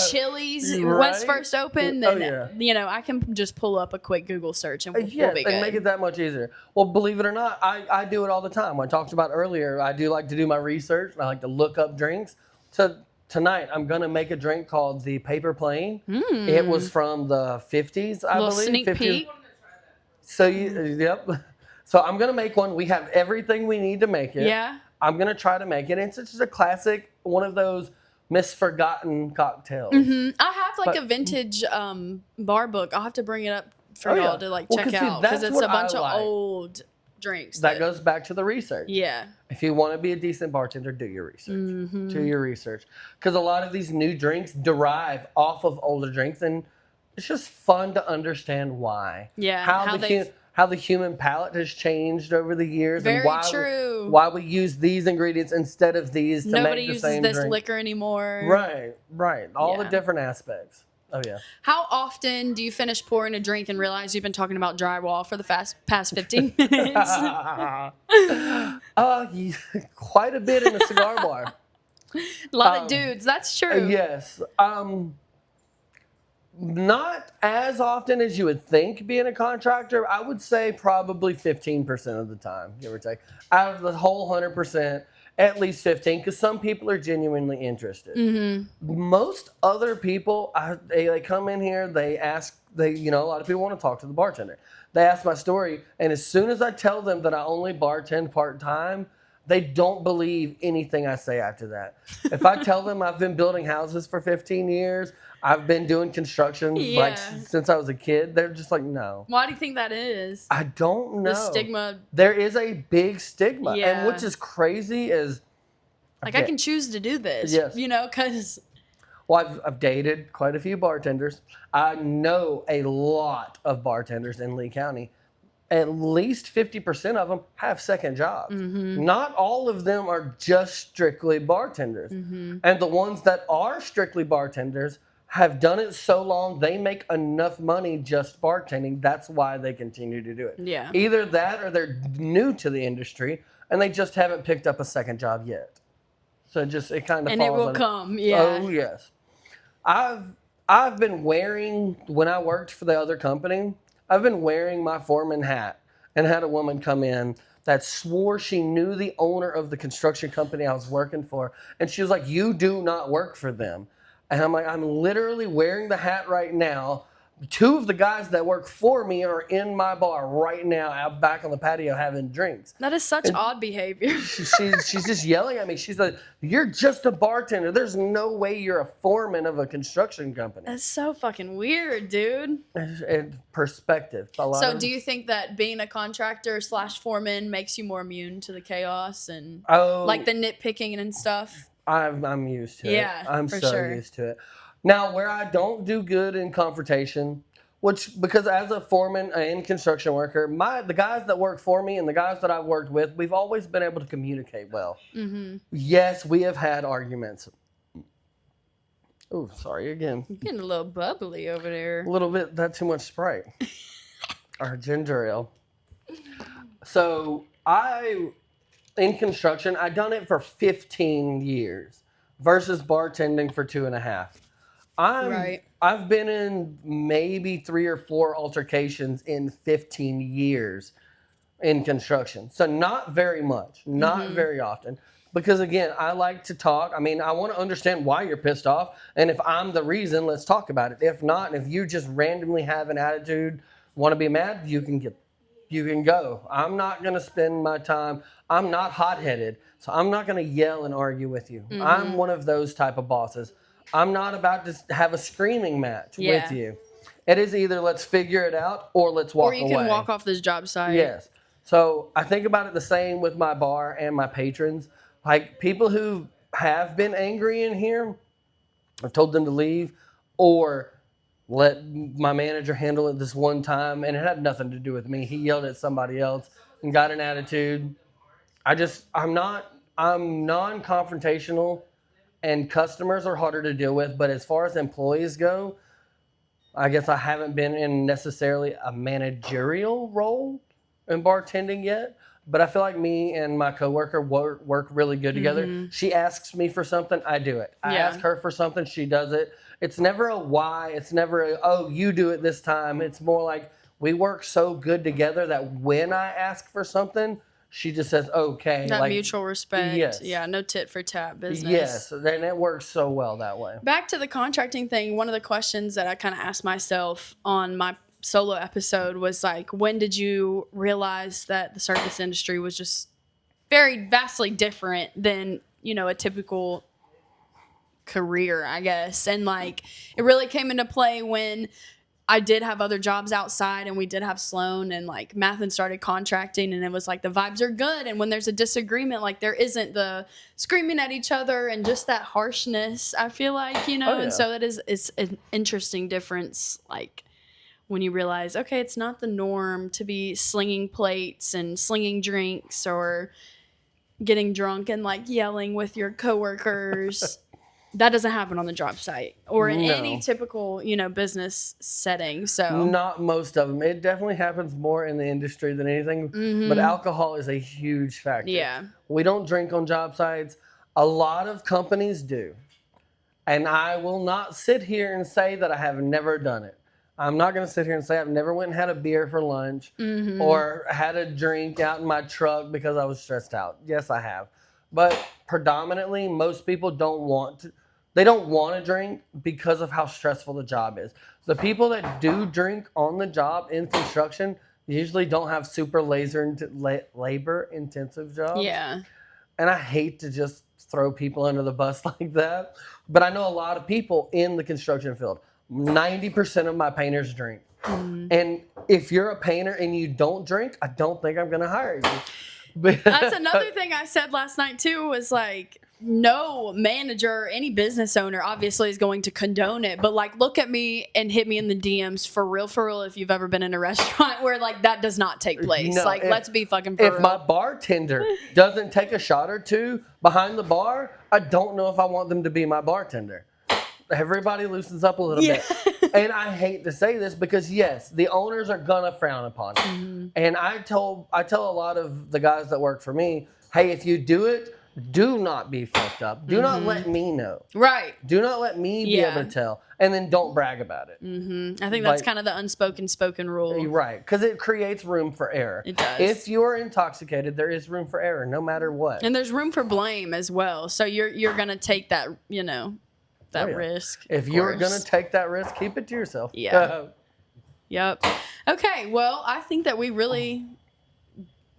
Chili's Right? was first opened, Oh, then yeah. I can just pull up a quick Google search and we'll Yes, be and good. make it that much easier. Well, believe it or not, I do it all the time. I talked about earlier, I do like to do my research. I like to look up drinks. Tonight, I'm going to make a drink called the Paper Plane. It was from the 50s, I Little believe. sneak 50s. peek. So, yep. So I'm going to make one. We have everything we need to make it. Yeah. I'm going to try to make it. It's just a classic, one of those misforgotten cocktails. I have a vintage bar book. I'll have to bring it up for y'all to check out because it's a bunch of old drinks. That goes back to the research. Yeah. If you want to be a decent bartender, do your research. Do your research. Because a lot of these new drinks derive off of older drinks, and it's just fun to understand why. Yeah. How the human palate has changed over the years. Very and why true. Why we use these ingredients instead of these to Nobody make the uses same this drink. liquor anymore. Right. All the Yeah. different aspects. Oh, yeah. How often do you finish pouring a drink and realize you've been talking about drywall for the past 15 minutes? Quite a bit in the cigar bar. A lot of dudes. That's true. Yes. Not as often as you would think being a contractor. I would say probably 15% of the time, give or take. Out of the whole 100%, at least 15, because some people are genuinely interested. Most other people, they come in here, they ask, a lot of people want to talk to the bartender. They ask my story, and as soon as I tell them that I only bartend part-time, they don't believe anything I say after that. If I tell them I've been building houses for 15 years, I've been doing construction since I was a kid, they're just like, no. Why do you think that is? I don't know. The stigma. There is a big stigma. Yeah. And which is crazy is... I can choose to do this. Yes. Because... Well, I've dated quite a few bartenders. I know a lot of bartenders in Lee County. At least 50% of them have second jobs. Not all of them are just strictly bartenders. And the ones that are strictly bartenders have done it so long, they make enough money just bartending. That's why they continue to do it. Yeah. Either that or they're new to the industry and they just haven't picked up a second job yet. So it kind of And it will come, yeah. Oh, yes. I've been wearing, when I worked for the other company, I've been wearing my foreman hat and had a woman come in that swore she knew the owner of the construction company I was working for. And she was like, "You do not work for them." And I'm like, "I'm literally wearing the hat right now. Two of the guys that work for me are in my bar right now out back on the patio having drinks." That is such odd behavior. She's just yelling at me. She's like, "You're just a bartender. There's no way you're a foreman of a construction company." That's so fucking weird, dude. And perspective. So do you think that being a contractor / foreman makes you more immune to the chaos and the nitpicking and stuff? I'm used to it. Yeah, I'm for so sure. used to it. Now, where I don't do good in confrontation, because as a foreman and construction worker, the guys that work for me and the guys that I've worked with, we've always been able to communicate well. Yes, we have had arguments. Oh, sorry again. You're getting a little bubbly over there. A little bit. That's too much Sprite. Or ginger ale. So in construction, I've done it for 15 years versus bartending for 2.5. I've been in maybe 3 or 4 altercations in 15 years in construction. So not very much, not very often. Because again, I like to talk. I mean, I want to understand why you're pissed off. And if I'm the reason, let's talk about it. If not, and if you just randomly have an attitude, want to be mad, you can go. I'm not going to spend my time. I'm not hot-headed, so I'm not going to yell and argue with you. I'm one of those type of bosses. I'm not about to have a screaming match with you. It is either let's figure it out or let's walk away. Or you can walk off this job site. Yes. So I think about it the same with my bar and my patrons. Like people who have been angry in here, I've told them to leave or let my manager handle it this one time, and it had nothing to do with me. He yelled at somebody else and got an attitude. I'm non-confrontational, and customers are harder to deal with. But as far as employees go, I guess I haven't been in necessarily a managerial role in bartending yet. But I feel like me and my coworker work really good together. She asks me for something, I do it. I ask her for something, she does it. It's never a why. It's never a, oh, you do it this time. It's more like we work so good together that when I ask for something, she just says, okay. That like, mutual respect. Yes. Yeah, no tit for tat business. Yes, and it works so well that way. Back to the contracting thing, one of the questions that I kind of asked myself on my solo episode was like, when did you realize that the service industry was just very vastly different than, you know, a typical career, I guess? And like, it really came into play when I did have other jobs outside, and we did have Sloan, and like Mathen started contracting, and it was like the vibes are good. And when there's a disagreement, like there isn't the screaming at each other and just that harshness, I feel like, you know. And so it's an interesting difference, like when you realize, okay, it's not the norm to be slinging plates and slinging drinks or getting drunk and like yelling with your coworkers. That doesn't happen on the job site or in any typical, you know, business setting. So not most of them. It definitely happens more in the industry than anything. But alcohol is a huge factor. Yeah. We don't drink on job sites. A lot of companies do. And I will not sit here and say that I have never done it. I'm not going to sit here and say I've never went and had a beer for lunch or had a drink out in my truck because I was stressed out. Yes, I have. But predominantly, most people don't want to. They don't want to drink because of how stressful the job is. The people that do drink on the job in construction usually don't have super labor-intensive jobs. yeah. And I hate to just throw people under the bus like that. But I know a lot of people in the construction field. 90% of my painters drink. And if you're a painter and you don't drink, I don't think I'm going to hire you. But That's another thing I said last night too, was like, no manager, any business owner obviously is going to condone it. But like, look at me and hit me in the DMs for real, if you've ever been in a restaurant where like that does not take place. No, like, let's be fucking for If real. my bartender doesn't take a shot or two behind the bar, I don't know if I want them to be my bartender. Everybody loosens up a little bit. And I hate to say this because yes, the owners are gonna frown upon it. And I tell a lot of the guys that work for me, hey, if you do it, do not be fucked up. Do not let me know. Right. Do not let me be able to tell. And then don't brag about it. I think that's kind of the spoken rule. Right. Because it creates room for error. It does. If you are intoxicated, there is room for error no matter what. And there's room for blame as well. So you're gonna take that, you know, that risk. If you're going to take that risk, keep it to yourself. Yeah. Yep. Okay. Well, I think that we really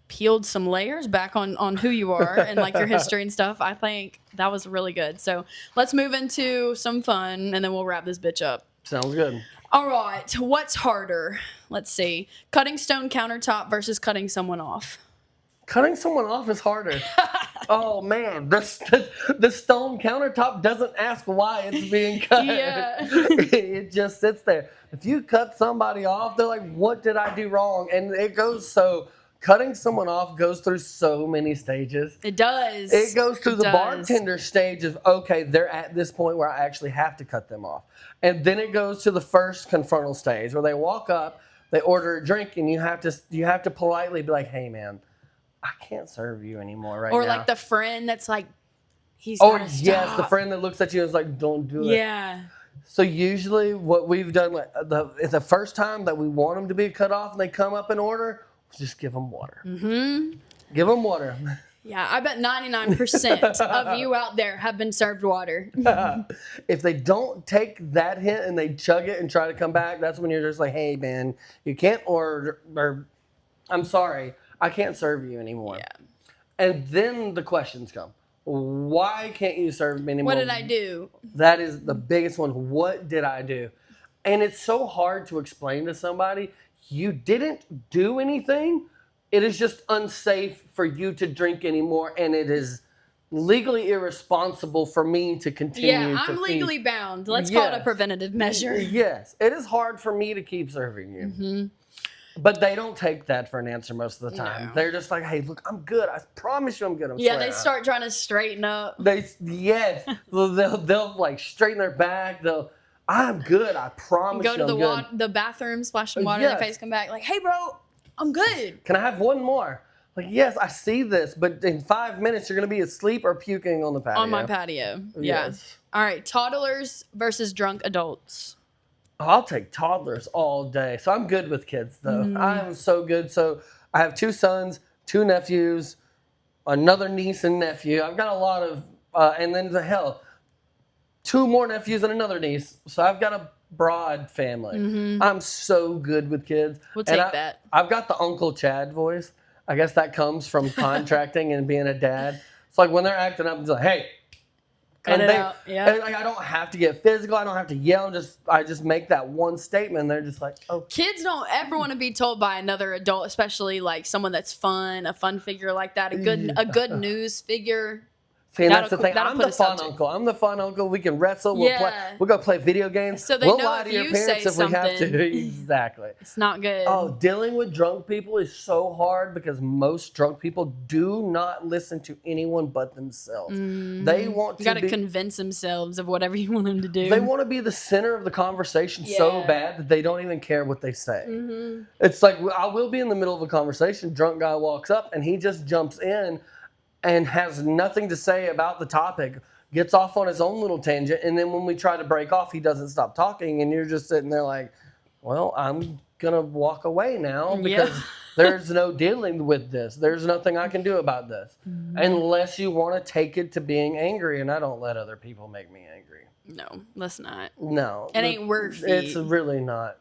peeled some layers back on who you are and like your history and stuff. I think that was really good. So let's move into some fun and then we'll wrap this bitch up. Sounds good. All right. What's harder? Let's see. Cutting stone countertop versus cutting someone off. Cutting someone off is harder. Oh man, the stone countertop doesn't ask why it's being cut. Yeah. It just sits there. If you cut somebody off, they're like, what did I do wrong? And it goes so, cutting someone off goes through so many stages. It does. It goes through the bartender stage of, okay, they're at this point where I actually have to cut them off. And then it goes to the first confrontal stage where they walk up, they order a drink, and you have to politely be like, hey man, I can't serve you anymore right now. Or like the friend that's like, he's gotta stop. Yes, the friend that looks at you and is like, don't do it. Yeah. So usually what we've done, like, the first time that we want them to be cut off and they come up in order, just give them water. Give them water. Yeah, I bet 99% of you out there have been served water. If they don't take that hint and they chug it and try to come back, that's when you're just like, hey man, you can't order, or I'm sorry, I can't serve you anymore. Yeah. And then the questions come. Why can't you serve me anymore? What did I do? That is the biggest one. What did I do? And it's so hard to explain to somebody, you didn't do anything. It is just unsafe for you to drink anymore. And it is legally irresponsible for me to continue to Yeah, I'm legally bound. Let's call it a preventative measure. Yes. It is hard for me to keep serving you. But they don't take that for an answer most of the time. No. They're just like, hey, look, I'm good. I promise you I'm good. They start trying to straighten up. They'll like straighten their back. I'm good. I promise Go you to I'm good. the bathroom, splash some water in their face, come back like, hey, bro, I'm good. Can I have one more? Like, yes, I see this, but in 5 minutes you're going to be asleep or puking on the patio. On my patio. Yeah. Yes. All right. Toddlers versus drunk adults. Oh, I'll take toddlers all day. So I'm good with kids, though. I am so good. So I have 2 sons, 2 nephews, another niece and nephew. I've got a lot of, and then 2 more nephews and another niece. So I've got a broad family. I'm so good with kids. We'll take that. I've got the Uncle Chad voice. I guess that comes from contracting and being a dad. It's like when they're acting up, it's like, hey. Cut and it out. Yeah. And like, I don't have to get physical. I don't have to yell. I just make that one statement. And they're just like, oh. Kids don't ever want to be told by another adult, especially like someone that's fun, a fun figure like that, a good news figure. See, and that's the thing. I'm the fun uncle. I'm the fun uncle. We can wrestle. We'll go play video games. So they we'll know lie if to your you parents say if we have to. something. Exactly. It's not good. Oh, dealing with drunk people is so hard because most drunk people do not listen to anyone but themselves. They want to you got to convince themselves of whatever you want them to do. They want to be the center of the conversation so bad that they don't even care what they say. It's like I will be in the middle of a conversation. Drunk guy walks up and he just jumps in and has nothing to say about the topic, gets off on his own little tangent, and then when we try to break off, he doesn't stop talking, and you're just sitting there like, well, I'm going to walk away now because there's no dealing with this. There's nothing I can do about this unless you want to take it to being angry, and I don't let other people make me angry. No, let's not. No. It ain't worth it. It's really not.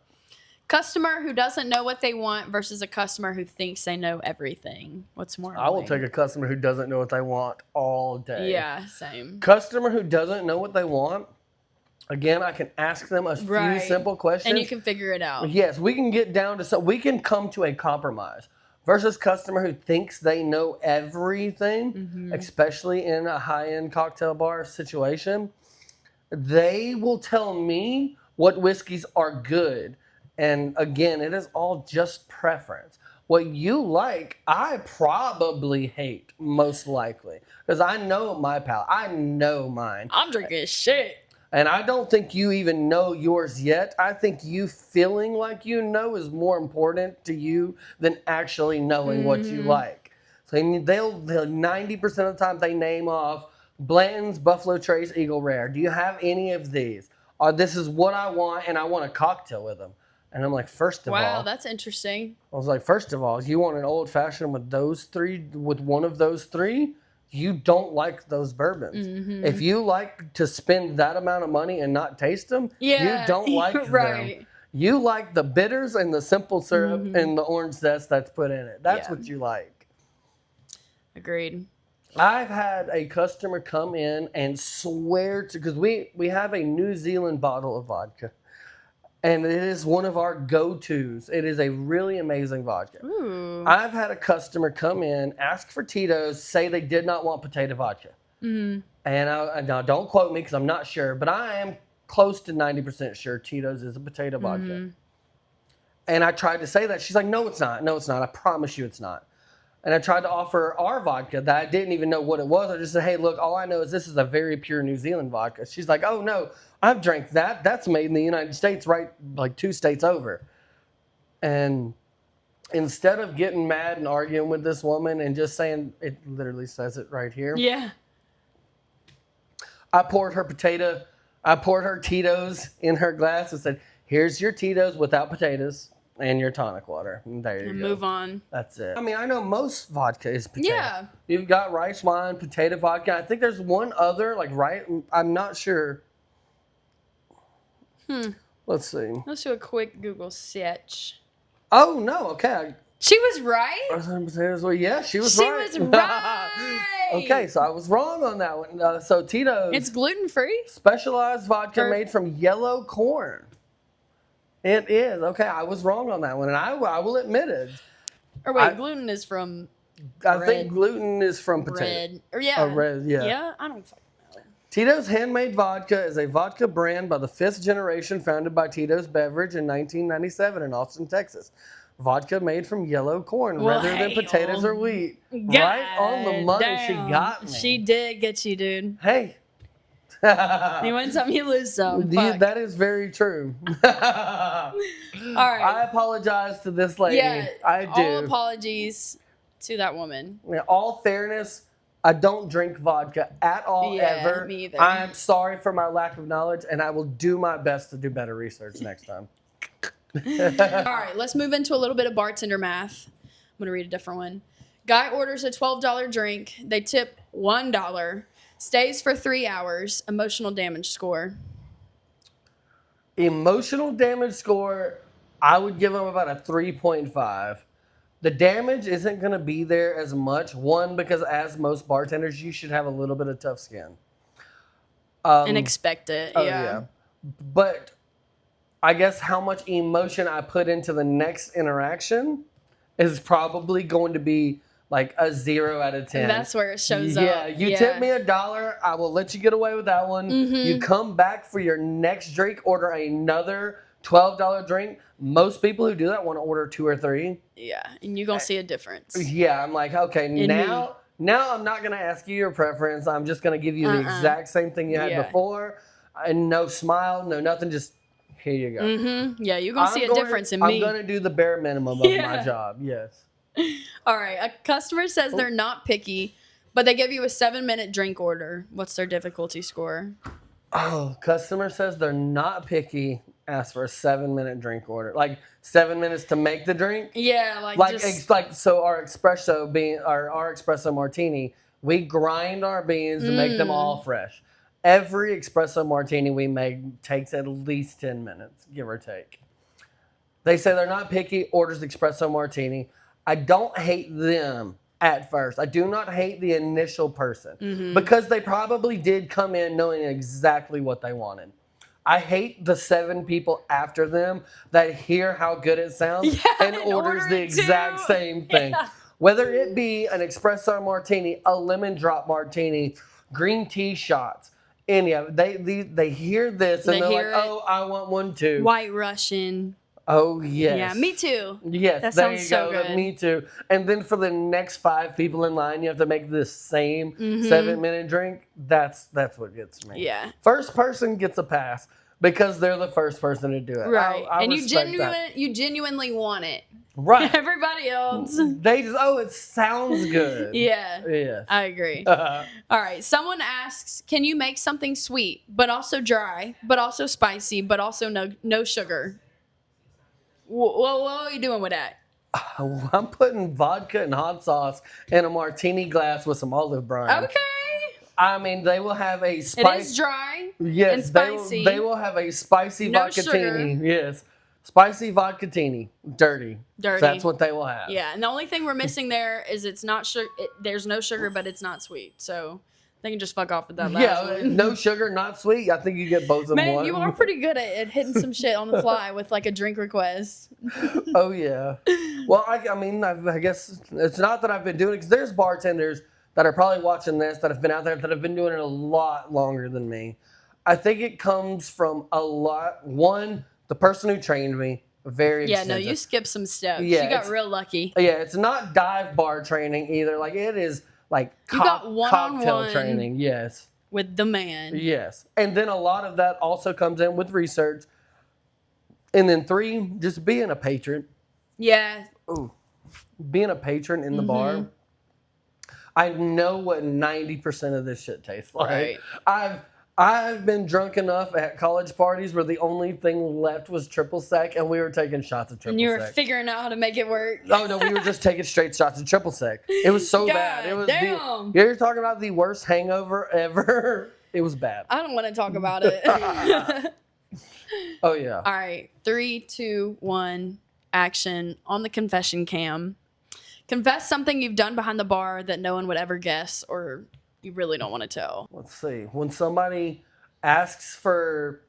Customer who doesn't know what they want versus a customer who thinks they know everything. What's more annoying? I will take a customer who doesn't know what they want all day. Yeah, same. Customer who doesn't know what they want, again, I can ask them a few simple questions. And you can figure it out. Yes, we can get down to we can come to a compromise. Versus customer who thinks they know everything, especially in a high-end cocktail bar situation. They will tell me what whiskeys are good. And again, it is all just preference. What you like, I probably hate, most likely. Because I know my palate. I know mine. I'm drinking shit. And I don't think you even know yours yet. I think you feeling like you know is more important to you than actually knowing what you like. So they'll 90% of the time they name off Blanton's, Buffalo Trace, Eagle Rare. Do you have any of these? Or this is what I want, and I want a cocktail with them. And I'm like, first of all. Wow, that's interesting. I was like, first of all, you want an old fashioned with those 3, with one of those 3, you don't like those bourbons. If you like to spend that amount of money and not taste them, you don't like them. You like the bitters and the simple syrup and the orange zest that's put in it. That's what you like. Agreed. I've had a customer come in and swear to, because we have a New Zealand bottle of vodka. And it is one of our go-tos. It is a really amazing vodka. Ooh. I've had a customer come in, ask for Tito's, say they did not want potato vodka. And now don't quote me because I'm not sure, but I am close to 90% sure Tito's is a potato vodka. And I tried to say that. She's like, no, it's not. No, it's not. I promise you it's not. And I tried to offer our vodka that I didn't even know what it was. I just said, hey, look, all I know is this is a very pure New Zealand vodka. She's like, oh, no. I've drank that. That's made in the United States, right? Like 2 states over. And instead of getting mad and arguing with this woman and just saying, it literally says it right here. Yeah. I poured her Tito's in her glass and said, here's your Tito's without potatoes and your tonic water. And there you go. Move on. That's it. I mean, I know most vodka is potato. Yeah. You've got rice wine, potato vodka. I think there's one other, like I'm not sure. Let's see. Let's do a quick Google search. Oh, no. Okay. She was right. Potatoes. Well, yeah, she was right. She was right. Okay, so I was wrong on that one. So Tito's. It's gluten-free? Specialized vodka made from yellow corn. It is. Okay, I was wrong on that one, and I will admit it. Or wait, gluten is from I think gluten is from potato. red. Or yeah. Red, yeah. Yeah, I don't fucking know. Tito's Handmade Vodka is a vodka brand by the 5th generation founded by Tito's Beverage in 1997 in Austin, Texas. Vodka made from yellow corn rather than potatoes or wheat. Right on the money. She got me. She did get you, dude. Hey. You win some, you lose some. That is very true. All right. I apologize to this lady. Yeah, I do. all apologies. to that woman. In all fairness, I don't drink vodka at all, ever. Me either. I'm sorry for my lack of knowledge, and I will do my best to do better research next time. All right, let's move into a little bit of bartender math. I'm going to read a different one. Guy orders a $12 drink. They tip $1. Stays for 3 hours. Emotional damage score. Emotional damage score, I would give them about a 3.5. The damage isn't going to be there as much. One, because as most bartenders, you should have a little bit of tough skin. And expect it. Oh, yeah. But I guess how much emotion I put into the next interaction is probably going to be like a 0 out of 10. That's where it shows up. Yeah, you tip me $1, I will let you get away with that one. You come back for your next drink, order another $12 drink. Most people who do that want to order 2 or 3. Yeah, and you're going to see a difference. Yeah, I'm like, okay, now I'm not going to ask you your preference. I'm just going to give you the exact same thing you had before. And no smile, no nothing, just here you go. Yeah, you're going to see a difference in me. I'm going to do the bare minimum of my job, yes. All right, a customer says they're not picky, but they give you a 7-minute drink order. What's their difficulty score? Oh, customer says they're not picky, ask for a 7-minute drink order. Like 7 minutes to make the drink? Yeah, so our espresso being our espresso martini, we grind our beans to make them all fresh. Every espresso martini we make takes at least 10 minutes, give or take. They say they're not picky, orders espresso martini. I don't hate them at first. I do not hate the initial person because they probably did come in knowing exactly what they wanted. I hate the 7 people after them that hear how good it sounds and orders the exact same thing. Yeah. Whether it be an espresso martini, a lemon drop martini, green tea shots, any of it. They hear this and they're like, oh, I want one too. White Russian. Oh, yes. Yeah, me too. Yes, that there sounds you so go. good. Me too. And then for the next 5 people in line, you have to make this same 7-minute drink. That's what gets me. Yeah. First person gets a pass because they're the first person to do it. Right. I and you genuinely want it. Right. Everybody else. They just, it sounds good. Yeah. Yes. I agree. All right. Someone asks, can you make something sweet, but also dry, but also spicy, but also no sugar? What are you doing with that? I'm putting vodka and hot sauce in a martini glass with some olive brine. Okay. I mean, they will have a spicy. It is dry. Yes, and spicy. They will have a spicy No vodka-tini. Yes. Spicy vodka-tini. Dirty. That's what they will have. Yeah, and the only thing we're missing there is it's not sugar. There's no sugar, but it's not sweet. So they can just fuck off with that last one. No sugar, not sweet. I think you get both of them. Man, you are pretty good at hitting some shit on the fly with like a drink request. Oh, yeah. Well, I mean, I guess it's not that I've been doing it because there's bartenders that are probably watching this that have been out there that have been doing it a lot longer than me. I think it comes from a lot. One, the person who trained me, very extensive. Yeah, no, you skipped some steps. Yeah, you got real lucky. Yeah, it's not dive bar training either. Like, it is like cocktail training. Yes. With the man. Yes. And then a lot of that also comes in with research. And then 3, just being a patron. Yeah. Ooh. Being a patron in the bar. I know what 90% of this shit tastes like. Right. I've been drunk enough at college parties where the only thing left was triple sec, and we were taking shots of triple sec. And you were figuring out how to make it work. Oh no, we were just taking straight shots of triple sec. It was so bad. It was damn. You're talking about the worst hangover ever. It was bad. I don't want to talk about it. Oh yeah. All right, 3, 2, 1, action on the confession cam. Confess something you've done behind the bar that no one would ever guess, or you really don't want to tell. Let's see. When somebody asks for,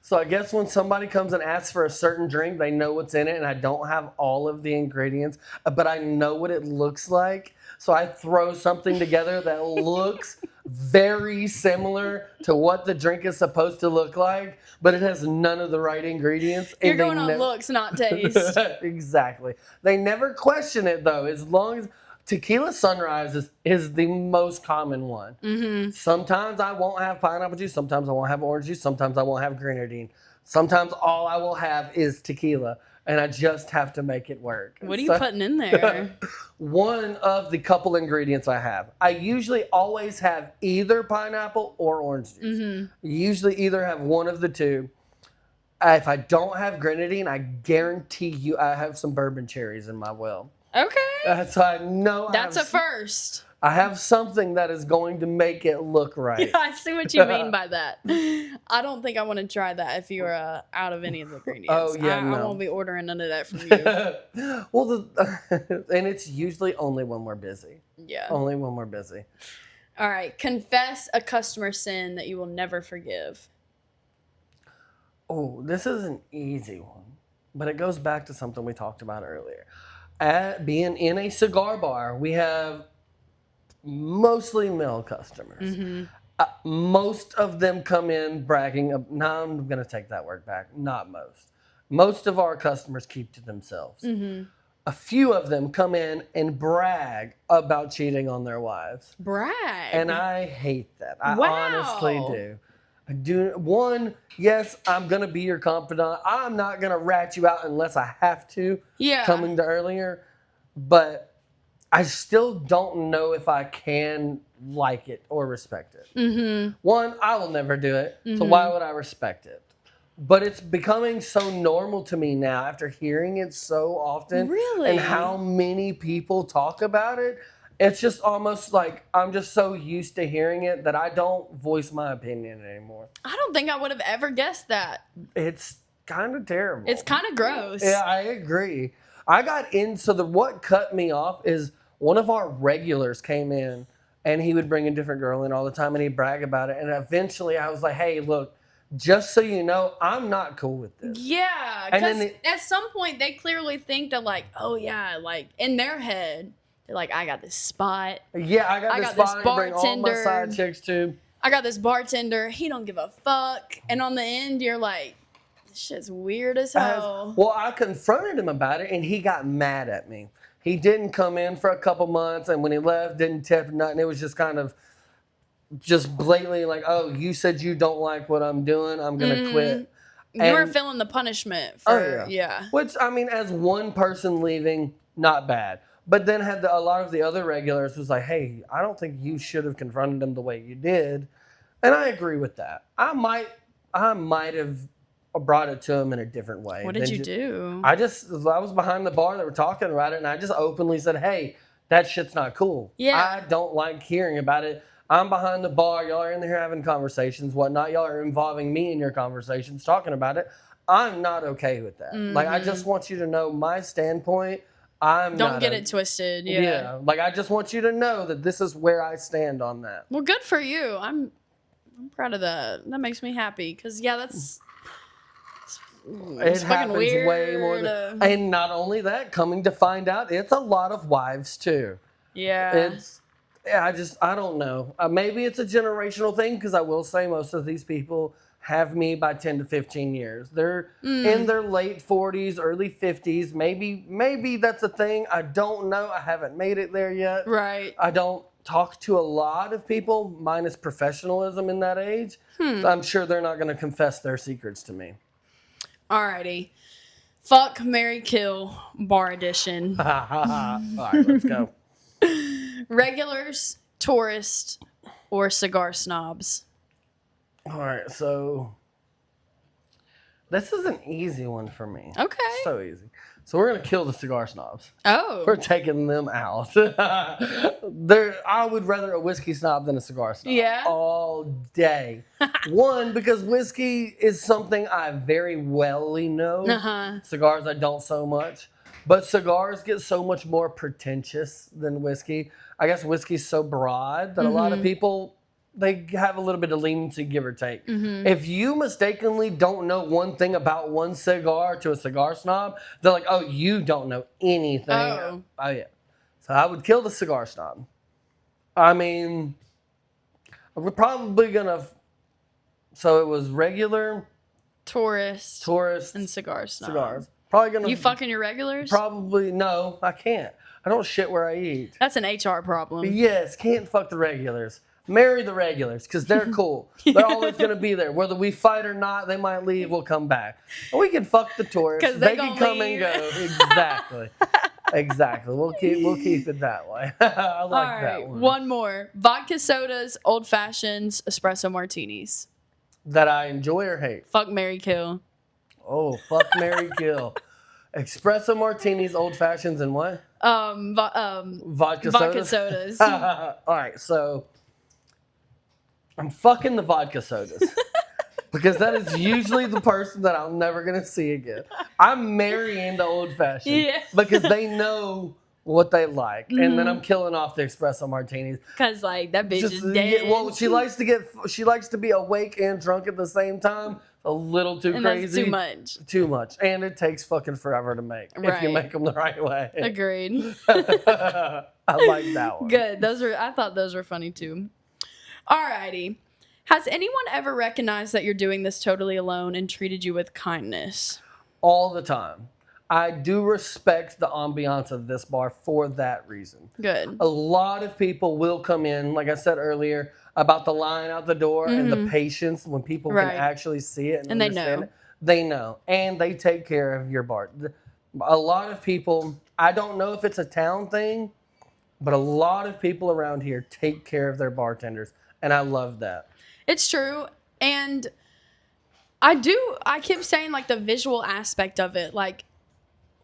so I guess when somebody comes and asks for a certain drink, they know what's in it, and I don't have all of the ingredients, but I know what it looks like. So I throw something together that looks very similar to what the drink is supposed to look like, but it has none of the right ingredients. You're going on looks, not taste. Exactly. They never question it, though. As long as tequila sunrise is the most common one. Sometimes I won't have pineapple juice. Sometimes I won't have orange juice. Sometimes I won't have grenadine. Sometimes all I will have is tequila, and I just have to make it work. What are you putting in there? One of the couple ingredients I have. I usually always have either pineapple or orange juice. Mm-hmm. Usually either have one of the two. If I don't have grenadine, I guarantee you I have some bourbon cherries in my well. Okay. So I know That's a first. I have something that is going to make it look right. Yeah, I see what you mean by that. I don't think I want to try that if you're out of any of the ingredients. Oh, yeah, I no. won't be ordering none of that from you. Well, and it's usually only when we're busy. Yeah. Only when we're busy. All right. Confess a customer sin that you will never forgive. Oh, this is an easy one, but it goes back to something we talked about earlier. Being in a cigar bar, we have mostly male customers. Mm-hmm. Most of them come in bragging. No, I'm going to take that word back. Not most. Most of our customers keep to themselves. Mm-hmm. A few of them come in and brag about cheating on their wives. Brag. And I hate that. I Wow. honestly do. One, yes, I'm going to be your confidant. I'm not going to rat you out unless I have to. Yeah. Coming to earlier. But I still don't know if I can like it or respect it. Mm-hmm. One, I will never do it. Mm-hmm. So why would I respect it? But it's becoming so normal to me now after hearing it so often. Really? And how many people talk about it. It's just almost like I'm just so used to hearing it that I don't voice my opinion anymore. I don't think I would have ever guessed that. It's kind of terrible. It's kind of gross. Yeah, I agree. I got in, so what cut me off is one of our regulars came in and he would bring a different girl in all the time and he'd brag about it. And eventually I was like, hey, look, just so you know, I'm not cool with this. Yeah, And because then at some point they clearly think that, like, oh yeah, like in their head, they're like, I got this spot. Yeah, I got this spot to bring all my bartender. side chicks to. I got this bartender. He don't give a fuck. And on the end, you're like, this shit's weird as hell. Well, I confronted him about it and he got mad at me. He didn't come in for a couple months, and when he left, didn't tip nothing. It was just kind of just blatantly like, oh, you said you don't like what I'm doing. I'm going to quit. You were feeling the punishment for, yeah. Which, I mean, as one person leaving, not bad. But then had a lot of the other regulars was like, hey, I don't think you should have confronted him the way you did. And I agree with that. I might have brought it to him in a different way. What did you do? I was behind the bar. They were talking about it, and I just openly said, hey, that shit's not cool. Yeah. I don't like hearing about it. I'm behind the bar. Y'all are in there having conversations, whatnot. Y'all are involving me in your conversations, talking about it. I'm not okay with that. Mm-hmm. Like, I just want you to know my standpoint. Don't get it twisted. Yeah. Yeah. Like, I just want you to know that this is where I stand on that. Well, good for you. I'm proud of that. That makes me happy because, yeah, that's... It happens weird. way more than... And not only that, coming to find out, it's a lot of wives, too. Yeah. I don't know. Maybe it's a generational thing because I will say most of these people have me by 10 to 15 years. They're in their late 40s, early 50s. Maybe that's a thing. I don't know. I haven't made it there yet. Right. I don't talk to a lot of people, minus professionalism in that age. So I'm sure they're not going to confess their secrets to me. Alrighty. Fuck, marry, kill, bar edition. All right, let's go. Regulars, tourists, or cigar snobs? All right, so this is an easy one for me. Okay. So easy. So we're going to kill the cigar snobs. Oh. We're taking them out. I would rather a whiskey snob than a cigar snob. Yeah. All day. One, because whiskey is something I very wellly know. Uh-huh. Cigars I don't so much. But cigars get so much more pretentious than whiskey. I guess whiskey's so broad that a lot of people, they have a little bit of leniency, give or take. If you mistakenly don't know one thing about one cigar to a cigar snob, they're like, oh, you don't know anything. Oh, yeah. So I would kill the cigar snob. I mean, we're probably going to... So it was regular... Tourists. And cigar snob. Cigars. Probably going to... You fucking your regulars? Probably... No, I can't. I don't shit where I eat. That's an HR problem. Yes, can't fuck the regulars. marry the regulars because they're cool. They're always going to be there. Whether we fight or not, they might leave, we'll come back. And we can fuck the tourists. 'Cause They they can gonna come leave. and go. Exactly. Exactly. We'll keep it that way. I like All right, that one. one more. Vodka sodas, old fashions, espresso martinis. That I enjoy or hate. Fuck, marry, kill. Oh, fuck, marry, kill. Espresso martinis, old fashions, and what? Vodka Vodka sodas. sodas. All right, so I'm fucking the vodka sodas because that is usually the person that I'm never gonna see again. I'm marrying the old fashioned because they know what they like, and then I'm killing off the espresso martinis. Cause like that bitch is dead. Yeah, well, she likes to be awake and drunk at the same time. A little too and crazy. that's too much. Too much, and it takes fucking forever to make if you make them the right way. Agreed. I like that one. Good. I thought those were funny too. Alrighty. Has anyone ever recognized that you're doing this totally alone and treated you with kindness? All the time. I do respect the ambiance of this bar for that reason. Good. A lot of people will come in, like I said earlier, about the line out the door and the patience when people can actually see it and they understand know. it. They know. And they take care of your bar. A lot of people, I don't know if it's a town thing, but a lot of people around here take care of their bartenders. And I love that. It's true. And I keep saying like the visual aspect of it. Like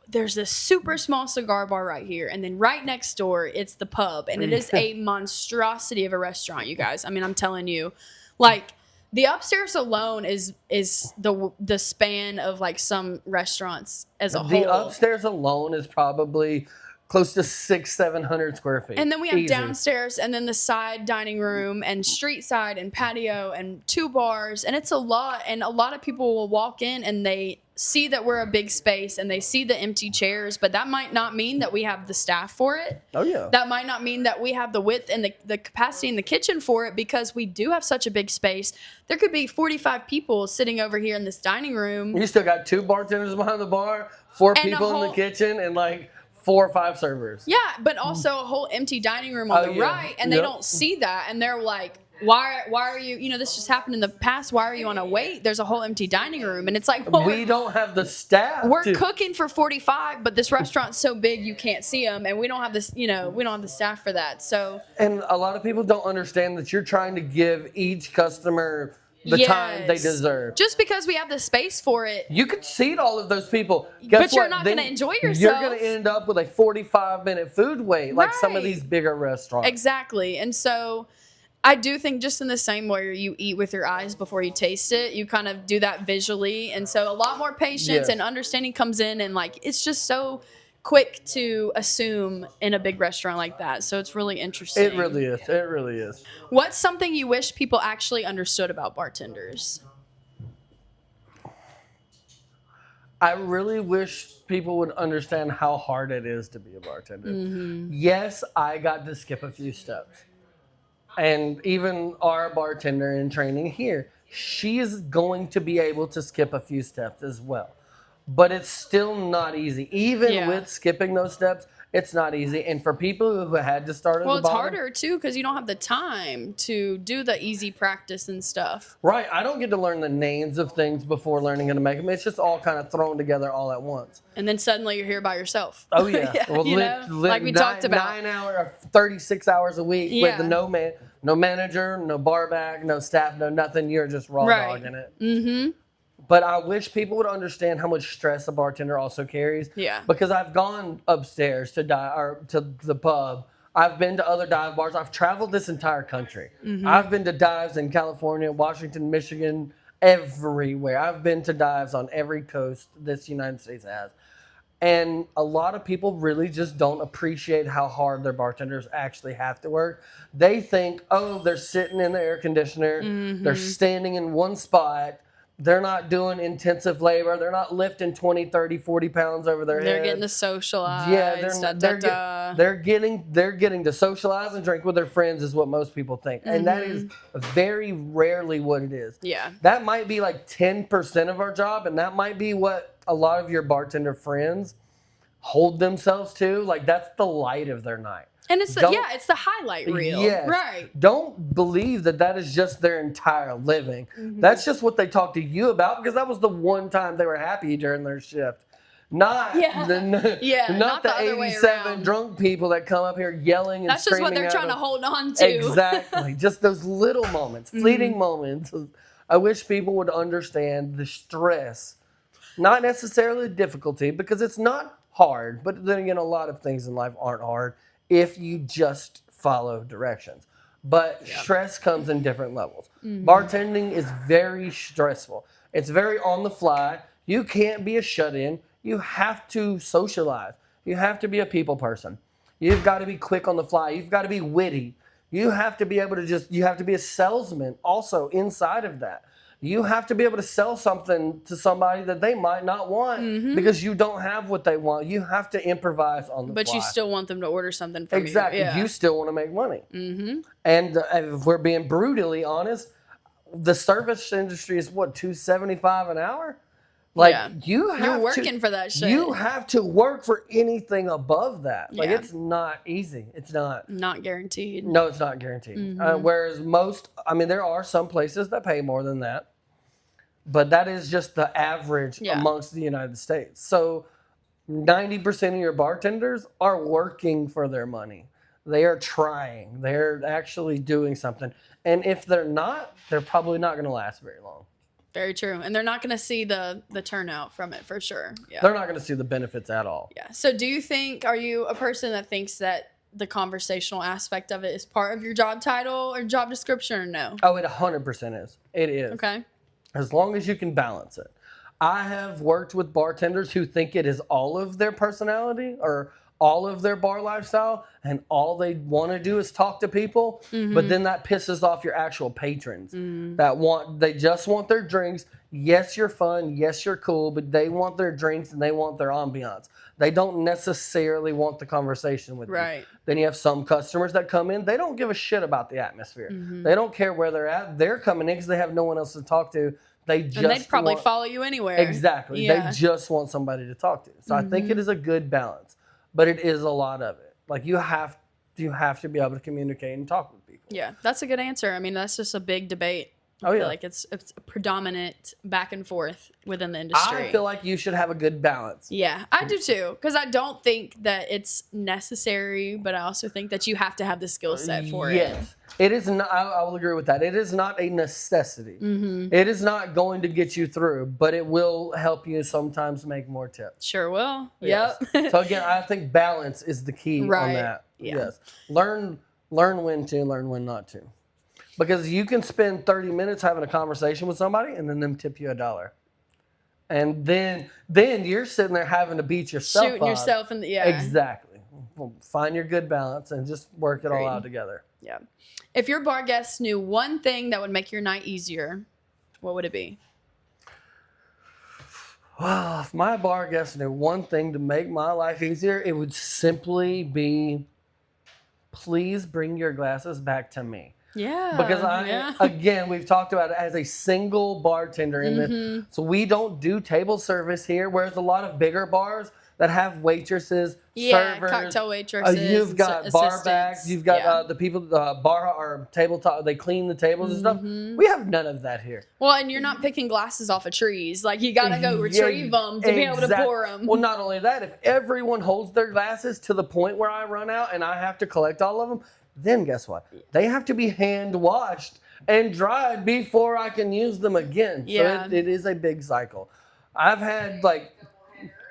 there's this super small cigar bar right here. And then right next door, it's the pub. And it is a monstrosity of a restaurant, you guys. I mean, I'm telling you, like the upstairs alone is the span of like some restaurants as a whole. The upstairs alone is probably close to 600-700 square feet. And then we have Easy. downstairs and then the side dining room and street side and patio and 2 bars. And it's a lot. And a lot of people will walk in and they see that we're a big space and they see the empty chairs, but that might not mean that we have the staff for it. Oh, yeah. That might not mean that we have the width and the capacity in the kitchen for it because we do have such a big space. There could be 45 people sitting over here in this dining room. You still got 2 bartenders behind the bar, 4 And people in the kitchen, and like 4 or 5 servers. Yeah, but also a whole empty dining room on the right, and they don't see that, and they're like, why are you, this just happened in the past, why are you on a wait? There's a whole empty dining room, and it's like, well, we don't have the staff. We're cooking for 45, but this restaurant's so big you can't see them, and we don't have this, we don't have the staff for that, so. And a lot of people don't understand that you're trying to give each customer the time they deserve. Just because we have the space for it. You could seat all of those people. But you're not going to enjoy yourself. You're going to end up with a 45-minute food wait, like some of these bigger restaurants. Exactly. And so I do think just in the same way you eat with your eyes before you taste it, you kind of do that visually. And so a lot more patience and understanding comes in, and like it's just so quick to assume in a big restaurant like that. So it's really interesting. It really is. It really is. What's something you wish people actually understood about bartenders? I really wish people would understand how hard it is to be a bartender. Yes, I got to skip a few steps. And even our bartender in training here, she is going to be able to skip a few steps as well. But it's still not easy. Even with skipping those steps, it's not easy. And for people who had to start at the bottom. Well, it's harder too because you don't have the time to do the easy practice and stuff. Right. I don't get to learn the names of things before learning how to make them. It's just all kind of thrown together all at once. And then suddenly you're here by yourself. Oh, yeah. Well, like we talked about. 9 hours, 36 hours a week with no manager, no bar back, no staff, no nothing. You're just raw dogging it. Mm-hmm. But I wish people would understand how much stress a bartender also carries. Yeah. Because I've gone upstairs to the pub. I've been to other dive bars. I've traveled this entire country. Mm-hmm. I've been to dives in California, Washington, Michigan, everywhere. I've been to dives on every coast this United States has. And a lot of people really just don't appreciate how hard their bartenders actually have to work. They think, oh, they're sitting in the air conditioner. Mm-hmm. They're standing in one spot. They're not doing intensive labor. They're not lifting 20, 30, 40 pounds over their head. They're getting to socialize. Yeah, they're getting to socialize and drink with their friends is what most people think. Mm-hmm. And that is very rarely what it is. Yeah. That might be like 10% of our job, and that might be what a lot of your bartender friends hold themselves to. Like, that's the light of their night. And it's it's the highlight reel. Yes. Right. Don't believe that is just their entire living. That's just what they talk to you about because that was the one time they were happy during their shift. Not not the other way 87 around. drunk people that come up here yelling and That's just screaming. what they're trying to hold on to. Exactly. Just those little moments, fleeting moments. I wish people would understand the stress, not necessarily the difficulty, because it's not hard. But then again, a lot of things in life aren't hard if you just follow directions. But stress comes in different levels. Bartending is very stressful. It's very on the fly. You can't be a shut-in. You have to socialize. You have to be a people person. You've got to be quick on the fly. You've got to be witty. You have to be able to you have to be a salesman also inside of that. You have to be able to sell something to somebody that they might not want because you don't have what they want. You have to improvise on the fly. But you still want them to order something from you. Exactly. Yeah. You still want to make money. And if we're being brutally honest, the service industry is what, $2.75 an hour? Like you're working for that shit. You have to work for anything above that. Like it's not easy. It's not guaranteed. No, it's not guaranteed. Whereas there are some places that pay more than that, but that is just the average amongst the United States. So 90% of your bartenders are working for their money. They are trying. They're actually doing something. And if they're not, they're probably not going to last very long. Very true. And they're not going to see the turnout from it for sure. Yeah. They're not going to see the benefits at all. Yeah. So are you a person that thinks that the conversational aspect of it is part of your job title or job description or no? Oh, it 100% is. It is. Okay. As long as you can balance it. I have worked with bartenders who think it is all of their personality or all of their bar lifestyle, and all they want to do is talk to people. But then that pisses off your actual patrons they just want their drinks. Yes, you're fun. Yes, you're cool, but they want their drinks and they want their ambiance. They don't necessarily want the conversation with you. Then you have some customers that come in. They don't give a shit about the atmosphere. They don't care where they're at. They're coming in because they have no one else to talk to. And they'd probably follow you anywhere. Exactly. They just want somebody to talk to. So I think it is a good balance. But it is a lot of it. Like you have to be able to communicate and talk with people. Yeah, that's a good answer. I mean, that's just a big debate. I feel like it's a predominant back and forth within the industry. I feel like you should have a good balance. Yeah, I do too. Because I don't think that it's necessary, but I also think that you have to have the skill set for it. Yes. It is not, I will agree with that. It is not a necessity. It is not going to get you through, but it will help you sometimes make more tips. Sure will. Yes. Yep. So again, I think balance is the key on that. Yeah. Yes. Learn when to, learn when not to. Because you can spend 30 minutes having a conversation with somebody and then them tip you $1. And then you're sitting there having to beat yourself Shooting up. yourself in the Exactly. Well, find your good balance and just work it all out together. Yeah. If your bar guests knew one thing that would make your night easier, what would it be? Well, if my bar guests knew one thing to make my life easier, it would simply be, please bring your glasses back to me. Yeah. Because again, we've talked about it as a single bartender in this. So we don't do table service here, whereas a lot of bigger bars that have waitresses, servers, cocktail waitresses, you've got bar backs, you've got the people, bar or tabletop, they clean the tables and stuff. We have none of that here. Well, and you're not picking glasses off of trees. Like, you got to go retrieve them to be able to pour them. Well, not only that, if everyone holds their glasses to the point where I run out and I have to collect all of them, then guess what? They have to be hand washed and dried before I can use them again. So it is a big cycle. I've had like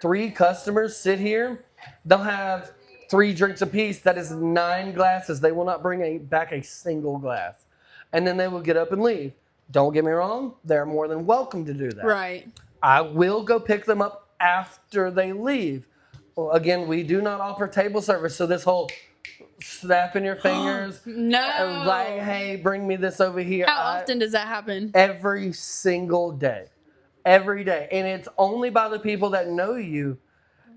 3 customers sit here. They'll have 3 drinks apiece. That is 9 glasses. They will not bring back a single glass. And then they will get up and leave. Don't get me wrong. They're more than welcome to do that. Right. I will go pick them up after they leave. Well, again, we do not offer table service. So this whole snapping your fingers. No. Like, hey, bring me this over here. How often does that happen? Every single day. Every day. And it's only by the people that know you.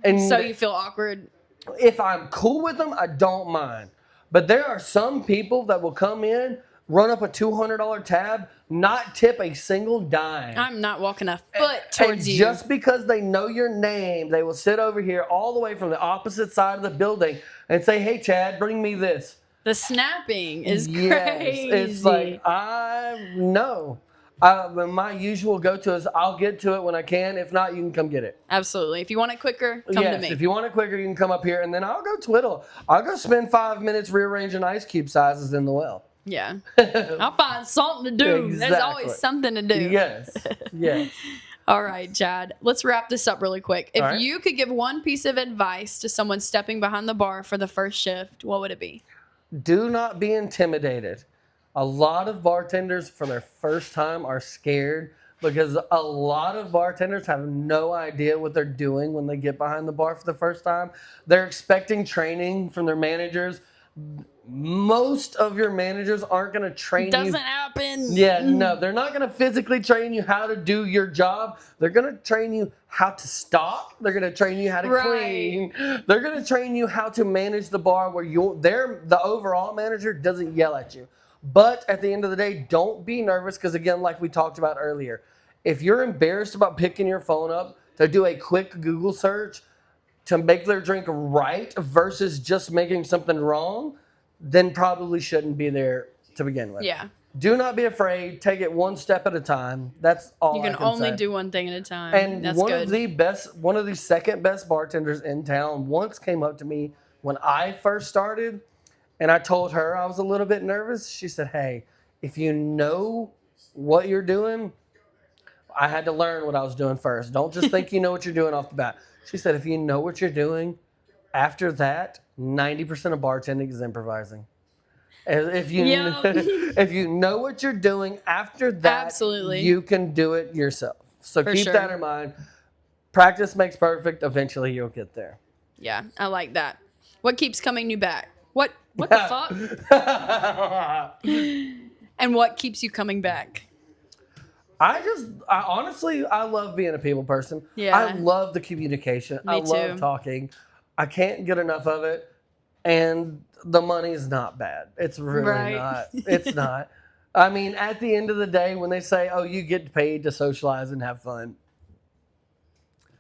And so you feel awkward? If I'm cool with them, I don't mind. But there are some people that will come in run up a $200 tab, not tip a single dime. I'm not walking a foot towards you. Just because they know your name, they will sit over here all the way from the opposite side of the building and say, hey, Chad, bring me this. The snapping is Yes, crazy. it's like, my usual go-to is I'll get to it when I can. If not, you can come get it. Absolutely. If you want it quicker, come to me. If you want it quicker, you can come up here, and then I'll go twiddle. I'll go spend 5 minutes rearranging ice cube sizes in the well. Yeah. I'll find something to do. Exactly. There's always something to do. Yes. Yes. All right, Chad. Let's wrap this up really quick. If you could give one piece of advice to someone stepping behind the bar for the first shift, what would it be? Do not be intimidated. A lot of bartenders for their first time are scared because a lot of bartenders have no idea what they're doing when they get behind the bar for the first time. They're expecting training from their managers. Most of your managers aren't going to train you. Doesn't happen. Yeah, no, they're not going to physically train you how to do your job. They're going to train you how to stock. They're going to train you how to clean. They're going to train you how to manage the bar where the overall manager doesn't yell at you. But at the end of the day, don't be nervous because, again, like we talked about earlier, if you're embarrassed about picking your phone up to do a quick Google search to make their drink right versus just making something wrong, then probably shouldn't be there to begin with. Yeah. Do not be afraid. Take it one step at a time. That's all You can only do one thing at a time. And that's one good. of the second best bartenders in town once came up to me when I first started, and I told her I was a little bit nervous. She said, hey, if you know what you're doing, I had to learn what I was doing first. Don't just think you know what you're doing off the bat. She said, if you know what you're doing, after that, 90% of bartending is improvising. If you know what you're doing, after that, Absolutely. you can do it yourself. So For keep sure. that in mind. Practice makes perfect. Eventually, you'll get there. Yeah, I like that. What keeps coming you back? What the fuck? And what keeps you coming back? Honestly, I love being a people person. Yeah. I love the communication. I love too. talking. I can't get enough of it. And the money's not bad. It's really not. It's not. I mean, at the end of the day, when they say, oh, you get paid to socialize and have fun,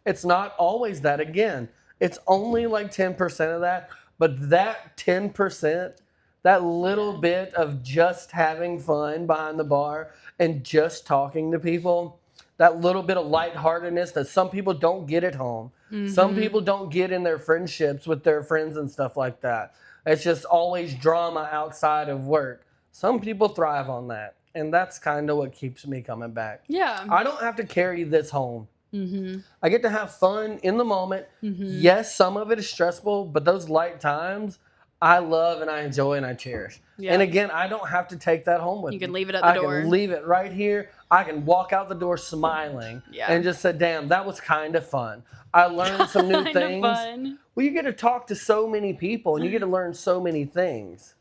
it's not always that. Again, it's only like 10% of that. But that 10%, that little bit of just having fun behind the bar and just talking to people, that little bit of lightheartedness that some people don't get at home. Mm-hmm. Some people don't get in their friendships with their friends and stuff like that. It's just always drama outside of work. Some people thrive on that. And that's kind of what keeps me coming back. Yeah. I don't have to carry this home. Mm-hmm. I get to have fun in the moment. Mm-hmm. Yes, some of it is stressful, but those light times I love and I enjoy and I cherish. Yeah. And again, I don't have to take that home with me. You can leave it at the door. I can leave it right here. I can walk out the door smiling and just say, damn, that was kind of fun. I learned some new things. Fun. Well, you get to talk to so many people and you get to learn so many things.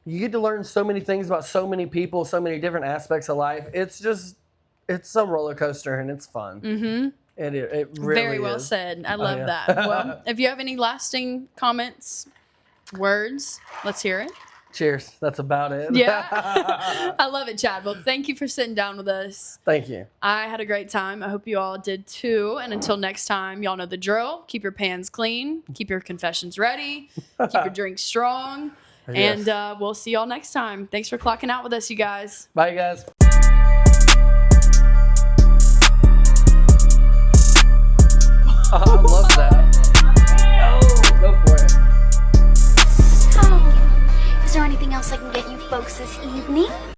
You get to learn so many things about so many people, so many different aspects of life. It's a roller coaster and it's fun. Mm-hmm. It really Very well is. said. I love that. Well, if you have any lasting comments, words, let's hear it. Cheers. That's about it. Yeah. I love it, Chad. Well, thank you for sitting down with us. Thank you. I had a great time. I hope you all did too. And until next time, y'all know the drill. Keep your pans clean. Keep your confessions ready. Keep your drinks strong. Yes. And we'll see y'all next time. Thanks for clocking out with us, you guys. Bye, guys. I love that. Oh, go for it. So, is there anything else I can get you folks this evening?